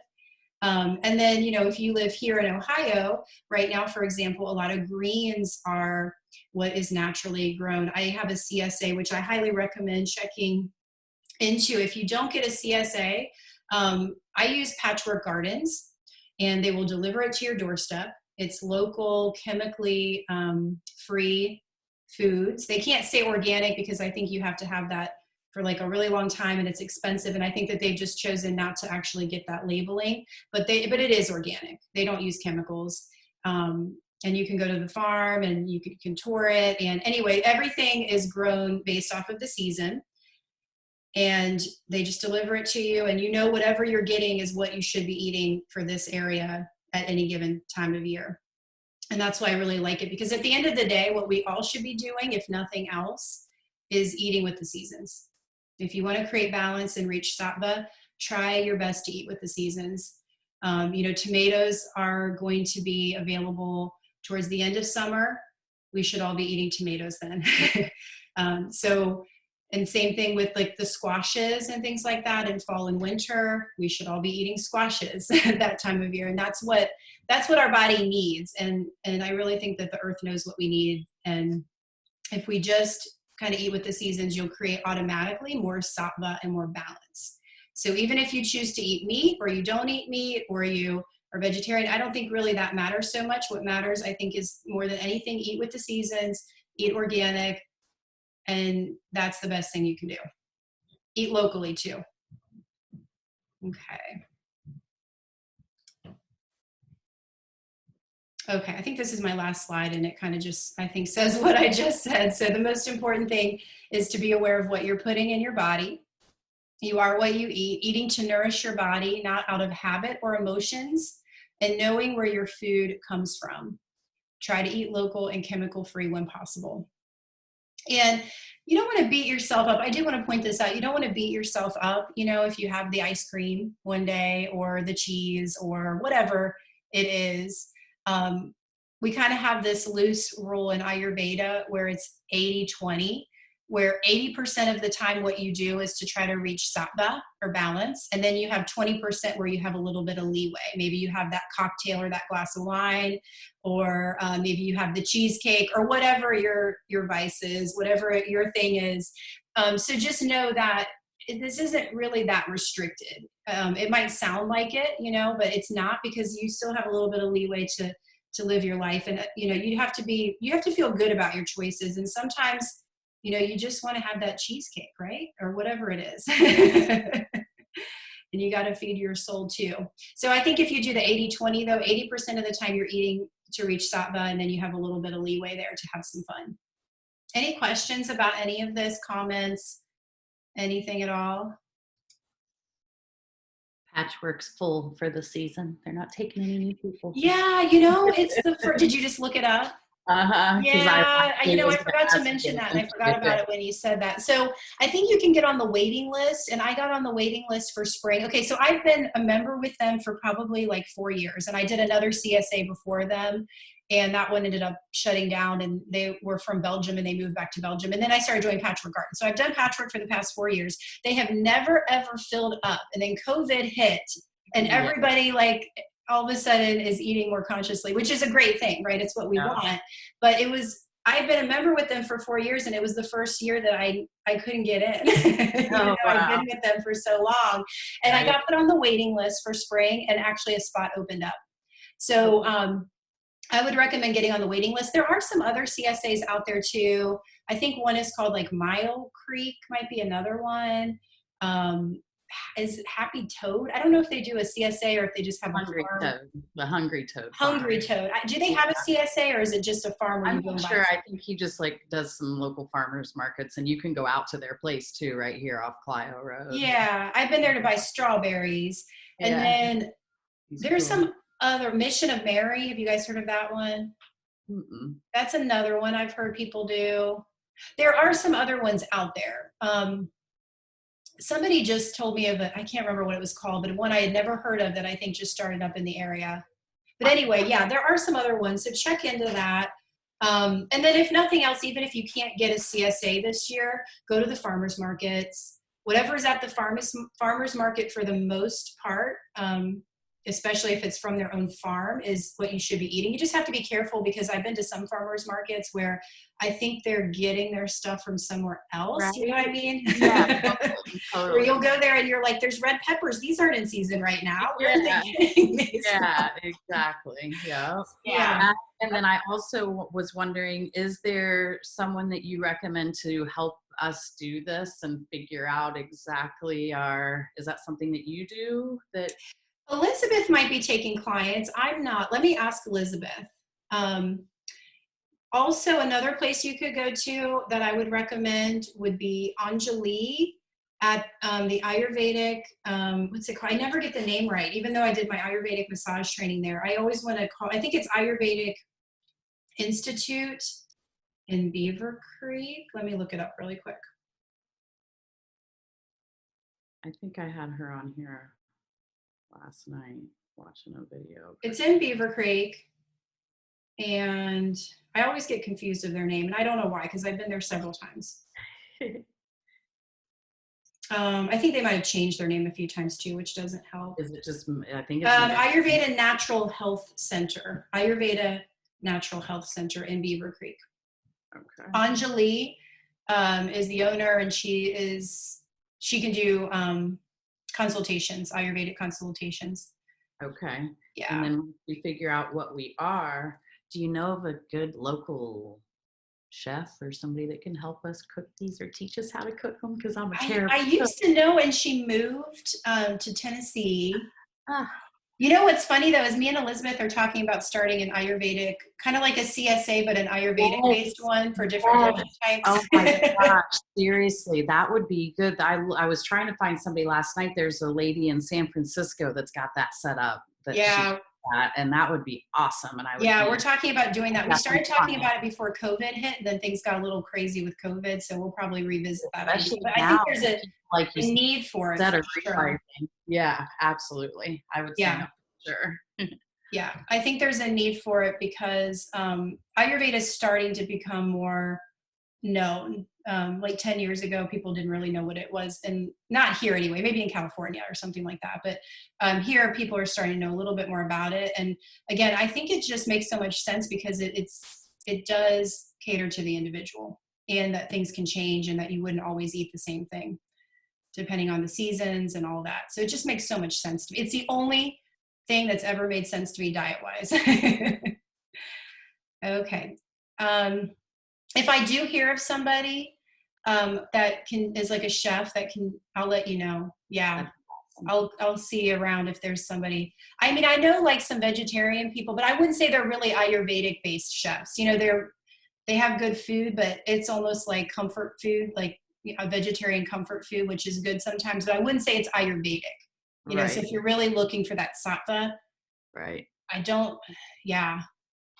And then, you know, if you live here in Ohio, right now, for example, a lot of greens are what is naturally grown. I have a CSA, which I highly recommend checking into. If you don't get a CSA, I use Patchwork Gardens, and they will deliver it to your doorstep. It's local, chemically free foods. They can't say organic because I think you have to have that for like a really long time, and it's expensive. And I think that they've just chosen not to actually get that labeling, but it is organic. They don't use chemicals. And you can go to the farm and you can tour it. And anyway, everything is grown based off of the season, and they just deliver it to you. And you know, whatever you're getting is what you should be eating for this area at any given time of year. And that's why I really like it, because at the end of the day, what we all should be doing, if nothing else, is eating with the seasons. If you want to create balance and reach sattva, try your best to eat with the seasons. You know, tomatoes are going to be available towards the end of summer. We should all be eating tomatoes then. And same thing with like the squashes and things like that in fall and winter. We should all be eating squashes at that time of year. And that's what our body needs. And I really think that the earth knows what we need. And if we just kind of eat with the seasons, you'll create automatically more sattva and more balance. So even if you choose to eat meat, or you don't eat meat, or you are vegetarian, I don't think really that matters so much. What matters, I think, is more than anything, eat with the seasons, eat organic, and that's the best thing you can do. Eat locally too. Okay. Okay, I think this is my last slide, and it kind of just, I think, says what I just said. So the most important thing is to be aware of what you're putting in your body. You are what you eat, eating to nourish your body, not out of habit or emotions, and knowing where your food comes from. Try to eat local and chemical-free when possible. And you don't want to beat yourself up. I do want to point this out. You don't want to beat yourself up, you know, if you have the ice cream one day, or the cheese, or whatever it is. We kind of have this loose rule in Ayurveda where it's 80-20, where 80% of the time what you do is to try to reach sattva or balance. And then you have 20% where you have a little bit of leeway. Maybe you have that cocktail or that glass of wine, or maybe you have the cheesecake, or whatever your vice is, whatever your thing is. So just know that this isn't really that restricted. It might sound like it, you know, but it's not, because you still have a little bit of leeway to live your life. And, you know, you have to feel good about your choices. And sometimes, you know, you just want to have that cheesecake, right? Or whatever it is. And you got to feed your soul too. So I think if you do the 80-20 though, 80% of the time you're eating to reach sattva, and then you have a little bit of leeway there to have some fun. Any questions about any of this? Comments? Anything at all? Patchwork's full for the season. They're not taking any new people. Yeah, you know, it's did you just look it up? Uh-huh. Yeah, you know, I forgot to mention that, and I forgot about it when you said that. So I think you can get on the waiting list, and I got on the waiting list for spring. Okay, so I've been a member with them for probably like 4 years, and I did another CSA before them, and that one ended up shutting down, and they were from Belgium, and they moved back to Belgium. And then I started doing Patchwork Garden. So I've done Patchwork for the past 4 years. They have never, ever filled up. And then COVID hit, and everybody like all of a sudden is eating more consciously, which is a great thing, right? It's what we want. But I've been a member with them for 4 years, and it was the first year that I couldn't get in. Wow. I've been with them for so long. And I got put on the waiting list for spring, and actually a spot opened up. So I would recommend getting on the waiting list. There are some other CSAs out there too. I think one is called like Mile Creek, might be another one. is it Happy Toad? I don't know if they do a CSA or if they just have a Hungry farm. Toad, the Hungry Toad. Hungry Farm. Toad. Do they have a CSA or is it just a farm where I'm you go not and buy sure. stuff? I think he just like does some local farmers markets, and you can go out to their place too, right here off Clio Road. Yeah, I've been there to buy strawberries. And Yeah, then he's there's cool. some other Mission of Mary. Have you guys heard of that one? Mm-mm. That's another one I've heard people do. There are some other ones out there. Somebody just told me of it. I can't remember what it was called, but one I had never heard of that I think just started up in the area. But anyway, yeah, there are some other ones. So check into that. And then if nothing else, even if you can't get a CSA this year, go to the farmers markets. Whatever's at the farmers market for the most part, especially if it's from their own farm, is what you should be eating. You just have to be careful because I've been to some farmers markets where I think they're getting their stuff from somewhere else. Right. You know what I mean? Yeah, Where totally. you'll go there and you're like, there's red peppers. These aren't in season right now. Where are Yeah. they getting these? Yeah, exactly. Yeah. Yeah. And then I also was wondering, is there someone that you recommend to help us do this and figure out exactly is that something that you do that? Elizabeth might be taking clients. I'm not. Let me ask Elizabeth. Also, another place you could go to that I would recommend would be Anjali at the Ayurvedic, what's it called? I never get the name right, even though I did my Ayurvedic massage training there. I always want to I think it's Ayurvedic Institute in Beaver Creek. Let me look it up really quick. I think I had her on here last night watching a video. It's in Beaver Creek. And I always get confused of their name, and I don't know why, because I've been there several times. I think they might have changed their name a few times too, which doesn't help. Is it just, I think it's Ayurveda Natural Health Center. Ayurveda Natural Health Center in Beaver Creek. okay. Anjali is the owner, and she can do consultations, Ayurvedic consultations. Okay. Yeah. And then once we figure out what we are, do you know of a good local chef or somebody that can help us cook these or teach us how to cook them? Because I'm a terrible I used to know, and she moved to Tennessee. Ah. You know what's funny though is me and Elizabeth are talking about starting an Ayurvedic, kind of like a CSA, but an Ayurvedic-based one for different types. Oh my gosh, seriously, that would be good. I was trying to find somebody last night. There's a lady in San Francisco that's got that set up. Yeah. And that would be awesome. And we're talking about doing that. We started Definitely talking about it before COVID hit, and then things got a little crazy with COVID, so we'll probably revisit that. Especially But now, I think there's like a need for it. that For for sure. Yeah, absolutely. I would sign up for sure. Yeah, I think there's a need for it because Ayurveda is starting to become more known. Like 10 years ago, people didn't really know what it was, and not here anyway, maybe in California or something like that. But here, people are starting to know a little bit more about it. And again, I think it just makes so much sense because it does cater to the individual, and that things can change, and that you wouldn't always eat the same thing depending on the seasons and all that. So it just makes so much sense to me. It's the only thing that's ever made sense to me diet-wise. Okay. If I do hear of somebody that is like a chef that can, I'll let you know. Yeah. I'll see around if there's somebody. I mean, I know like some vegetarian people, but I wouldn't say they're really Ayurvedic based chefs. You know, they have good food, but it's almost like comfort food, like a vegetarian comfort food, which is good sometimes, but I wouldn't say it's Ayurvedic. You know, so if you're really looking for that sattva, right.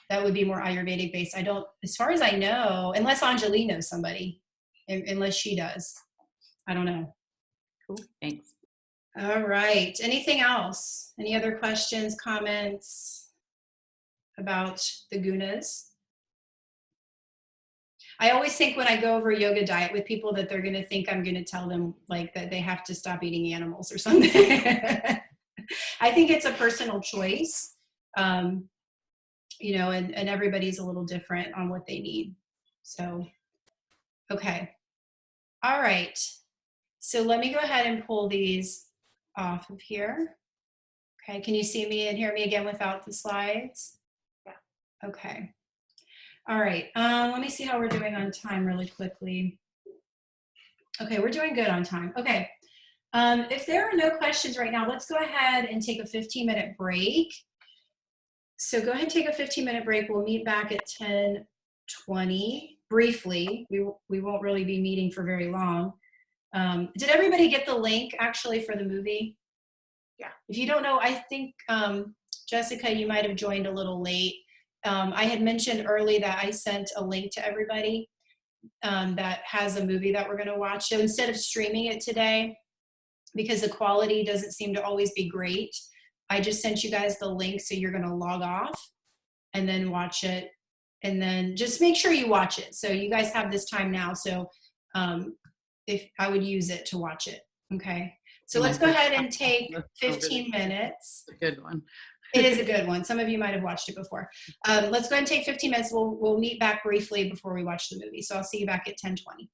That would be more Ayurvedic based. I don't, as far as I know, unless Anjali knows somebody, unless she does. I don't know. Cool. Thanks. All right. Anything else? Any other questions, comments about the gunas? I always think when I go over a yoga diet with people that they're going to think I'm going to tell them like that they have to stop eating animals or something. I think it's a personal choice. You know, and everybody's a little different on what they need. So, okay. All right. So let me go ahead and pull these off of here. Okay. Can you see me and hear me again without the slides? Yeah. Okay. All right. Let me see how we're doing on time really quickly. Okay. We're doing good on time. Okay. If there are no questions right now, let's go ahead and take a 15-minute break. So go ahead and take a 15-minute break. We'll meet back at 10:20 briefly. We won't really be meeting for very long. Did everybody get the link actually for the movie? Yeah. If you don't know, I think, Jessica, you might have joined a little late. I had mentioned early that I sent a link to everybody that has a movie that we're going to watch. So instead of streaming it today, because the quality doesn't seem to always be great, I just sent you guys the link, so you're going to log off and then watch it, and then just make sure you watch it. So you guys have this time now, so if I would use it to watch it. Okay, so let's go ahead and take 15 minutes. It's a good one. It is a good one. Some of you might have watched it before. Let's go ahead and take 15 minutes. We'll meet back briefly before we watch the movie. So I'll see you back at 10:20.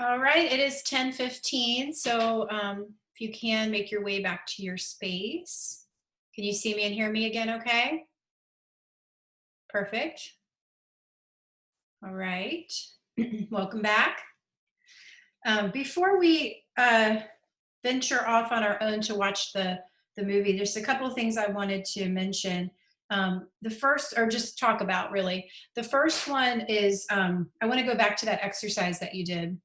All right, it is 10:15, so if you can make your way back to your space. Can you see me and hear me again okay? Perfect. All right. Welcome back. Before we venture off on our own to watch the movie, there's a couple of things I wanted to mention. The first, or just talk about really. The first one is I want to go back to that exercise that you did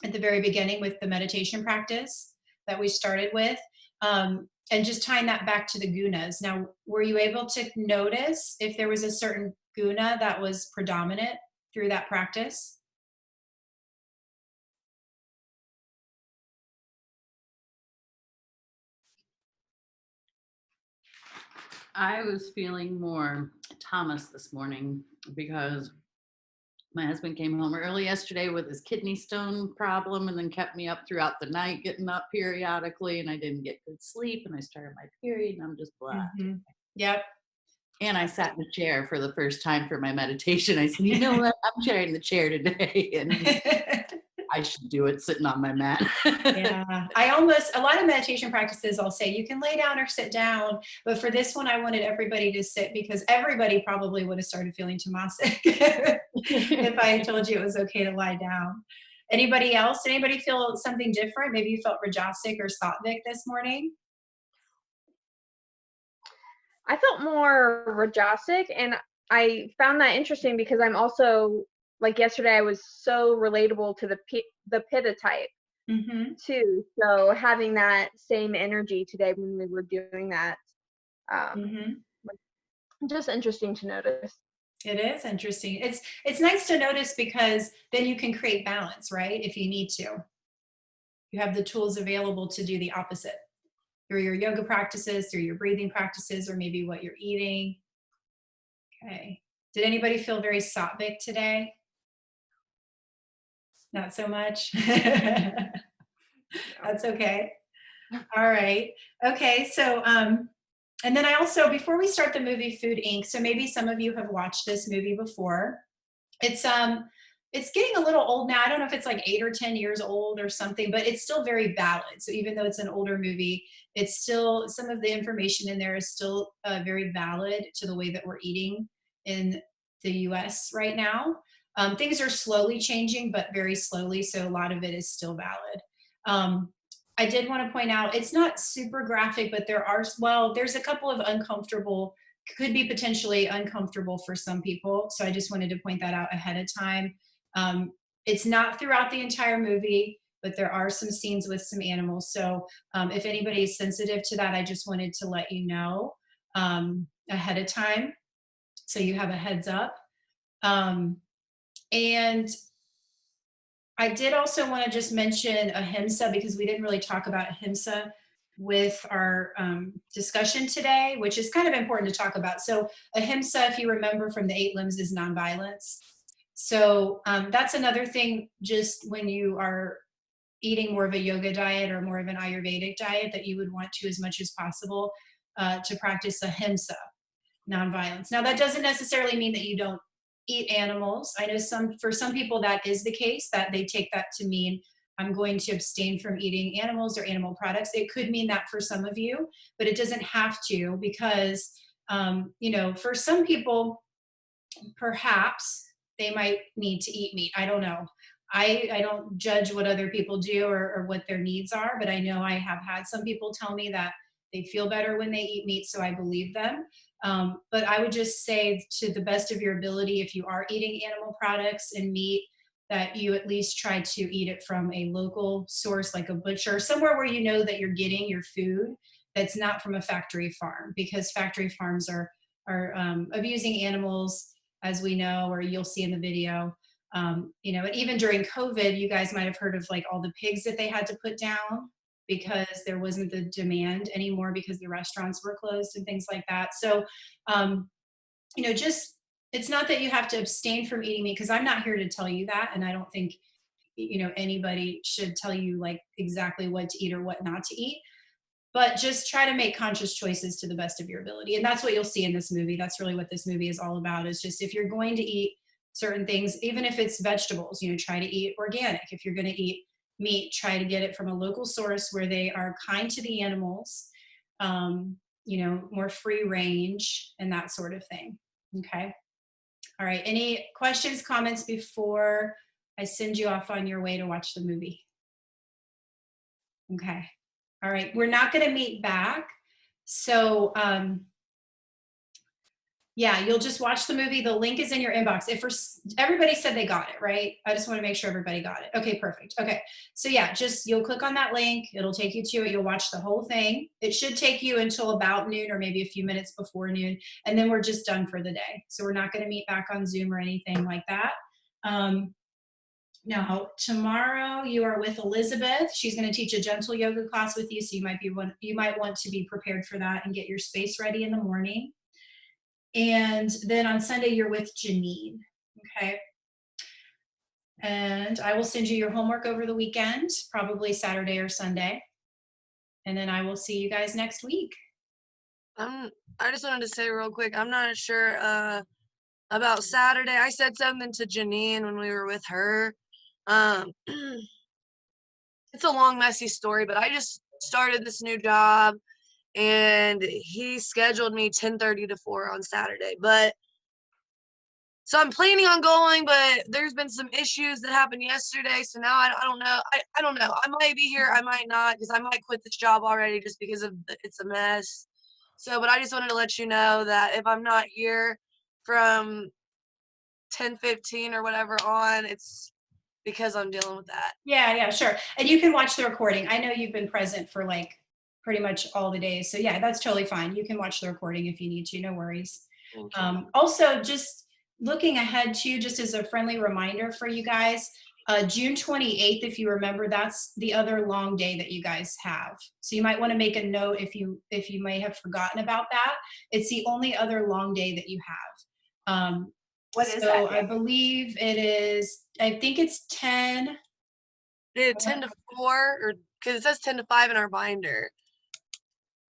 at the very beginning with the meditation practice that we started with, and just tying that back to the gunas. Now, were you able to notice if there was a certain guna that was predominant through that practice? I was feeling more Thomas this morning because my husband came home early yesterday with his kidney stone problem and then kept me up throughout the night, getting up periodically, and I didn't get good sleep and I started my period and I'm just blah. Mhm. Yep. And I sat in a chair for the first time for my meditation. I said, you know what? I'm sharing the chair today and I should do it sitting on my mat. Yeah, a lot of meditation practices, I'll say you can lay down or sit down, but for this one, I wanted everybody to sit because everybody probably would have started feeling Tamasic if I had told you it was okay to lie down. Anybody else? Anybody feel something different? Maybe you felt Rajasic or Sattvic this morning? I felt more Rajasic, and I found that interesting because I'm also, like yesterday, I was so relatable to the Pitta type Mm-hmm. too. So having that same energy today when we were doing that, Mm-hmm. just interesting to notice. It is interesting. It's nice to notice because then you can create balance, right? If you need to. You have the tools available to do the opposite through your yoga practices, through your breathing practices, or maybe what you're eating. Okay. Did anybody feel very sattvic today? Not so much. That's okay. All right. Okay. So, and then I also, before we start the movie Food Inc., so maybe some of you have watched this movie before. It's getting a little old now. I don't know if it's like 8 or 10 years old or something, but it's still very valid. So even though it's an older movie, it's still, some of the information in there is still very valid to the way that we're eating in the US right now. Things are slowly changing, but very slowly. So a lot of it is still valid. I did want to point out, it's not super graphic, but there's a couple of uncomfortable, could be potentially uncomfortable for some people. So I just wanted to point that out ahead of time. It's not throughout the entire movie, but there are some scenes with some animals. So if anybody is sensitive to that, I just wanted to let you know ahead of time so you have a heads up. And I did also want to just mention ahimsa because we didn't really talk about ahimsa with our discussion today, which is kind of important to talk about. So ahimsa, if you remember from the 8 limbs, is nonviolence. So that's another thing, just when you are eating more of a yoga diet or more of an Ayurvedic diet, that you would want to, as much as possible, to practice ahimsa, nonviolence. Now, that doesn't necessarily mean that you don't eat animals. I know for some people that is the case, that they take that to mean I'm going to abstain from eating animals or animal products. It could mean that for some of you, but it doesn't have to, because for some people, perhaps they might need to eat meat. I don't know. I don't judge what other people do or what their needs are, but I know I have had some people tell me that they feel better when they eat meat, so I believe them. But I would just say, to the best of your ability, if you are eating animal products and meat, that you at least try to eat it from a local source, like a butcher, somewhere where you know that you're getting your food that's not from a factory farm, because factory farms are abusing animals, as we know, or you'll see in the video. And even during COVID, you guys might have heard of like all the pigs that they had to put down because there wasn't the demand anymore because the restaurants were closed and things like that. So, just, it's not that you have to abstain from eating meat, because I'm not here to tell you that. And I don't think, anybody should tell you like exactly what to eat or what not to eat. But just try to make conscious choices to the best of your ability. And that's what you'll see in this movie. That's really what this movie is all about, is just, if you're going to eat certain things, even if it's vegetables, try to eat organic. If you're going to eat meat, try to get it from a local source where they are kind to the animals, more free range and that sort of thing. Okay. All right. Any questions, comments before I send you off on your way to watch the movie? Okay. All right. We're not going to meet back. So, yeah, you'll just watch the movie. The link is in your inbox. Everybody said they got it, right? I just want to make sure everybody got it. Okay, perfect. Okay. So yeah, you'll click on that link. It'll take you to it. You'll watch the whole thing. It should take you until about noon or maybe a few minutes before noon. And then we're just done for the day. So we're not going to meet back on Zoom or anything like that. Now, tomorrow you are with Elizabeth. She's going to teach a gentle yoga class with you. So you might want to be prepared for that and get your space ready in the morning. And then on Sunday, you're with Janine, okay? And I will send you your homework over the weekend, probably Saturday or Sunday. And then I will see you guys next week. I just wanted to say real quick, I'm not sure about Saturday. I said something to Janine when we were with her. It's a long, messy story, but I just started this new job. And he scheduled me 10:30 to 4 on Saturday. So I'm planning on going, but there's been some issues that happened yesterday. So now I don't know. I don't know. I might be here. I might not, because I might quit this job already just because it's a mess. So, but I just wanted to let you know that if I'm not here from 10:15 or whatever on, it's because I'm dealing with that. Yeah, sure. And you can watch the recording. I know you've been present for pretty much all the days. So yeah, that's totally fine. You can watch the recording if you need to, no worries. Also, just looking ahead too, just as a friendly reminder for you guys, June 28th, if you remember, that's the other long day that you guys have. So you might want to make a note if you may have forgotten about that. It's the only other long day that you have. What is so that? I believe it is, I think it's 10. 10 to 4, or because it says 10 to 5 in our binder.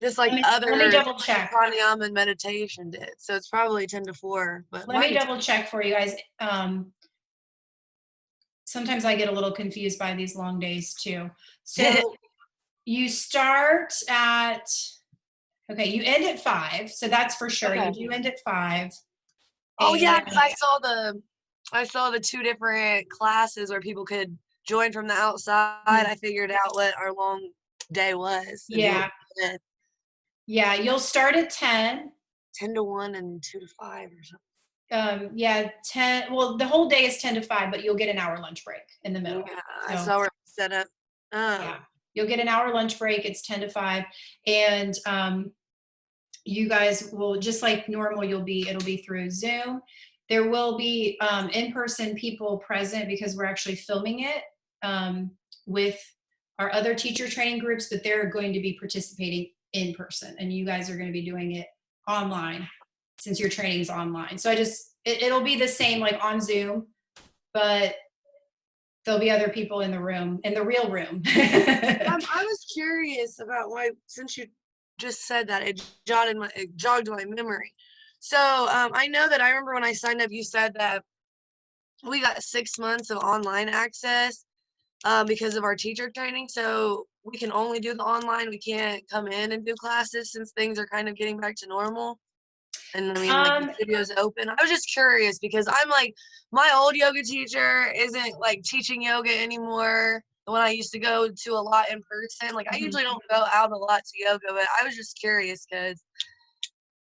Just like Let me double check. pranayama and meditation did. So it's probably 10 to 4. But Let me double check for you guys. Sometimes I get a little confused by these long days too. So you start at, okay, you end at 5. So that's for sure. Okay. You do end at 5. Oh yeah, because I saw the 2 different classes where people could join from the outside. I figured out what our long day was. Yeah. Yeah, you'll start at 10. 10 to 1 and 2 to 5 or something. Yeah, 10. Well, the whole day is 10 to 5, but you'll get an hour lunch break in the middle. Yeah, I saw where it's set up. Yeah, you'll get an hour lunch break. It's 10 to 5. And you guys will, just like normal, it'll be through Zoom. There will be in-person people present because we're actually filming it with our other teacher training groups, but they're going to be participating in person, and you guys are going to be doing it online since your training is online. So it'll be the same like on Zoom, but there'll be other people in the room, in the real room. I was curious about why, since you just said that, it jogged my memory. So I know that I remember when I signed up, you said that we got 6 months of online access because of our teacher training. So we can only do the online. We can't come in and do classes since things are kind of getting back to normal. And I mean, like, the studio's open. I was just curious because I'm like, my old yoga teacher isn't like teaching yoga anymore. The one I used to go to a lot in person. Like, I usually don't go out a lot to yoga, but I was just curious because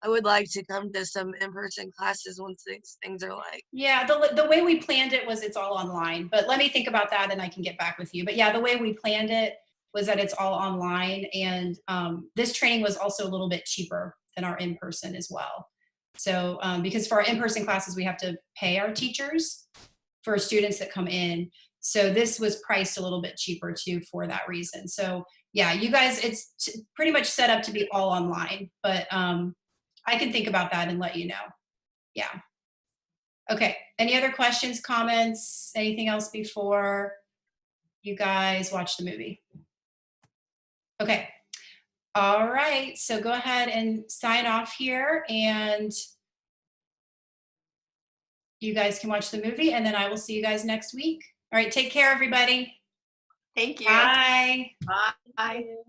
I would like to come to some in-person classes once things are like. Yeah, the way we planned it was it's all online, but let me think about that and I can get back with you. But yeah, the way we planned it was that it's all online, and this training was also a little bit cheaper than our in-person as well. So because for our in-person classes, we have to pay our teachers for students that come in. So this was priced a little bit cheaper too for that reason. So yeah, you guys, it's pretty much set up to be all online, but I can think about that and let you know. Yeah. Okay. Any other questions, comments, anything else before you guys watch the movie? Okay. All right. So go ahead and sign off here, and you guys can watch the movie, and then I will see you guys next week. All right, take care, everybody. Thank you. Bye. Bye. you.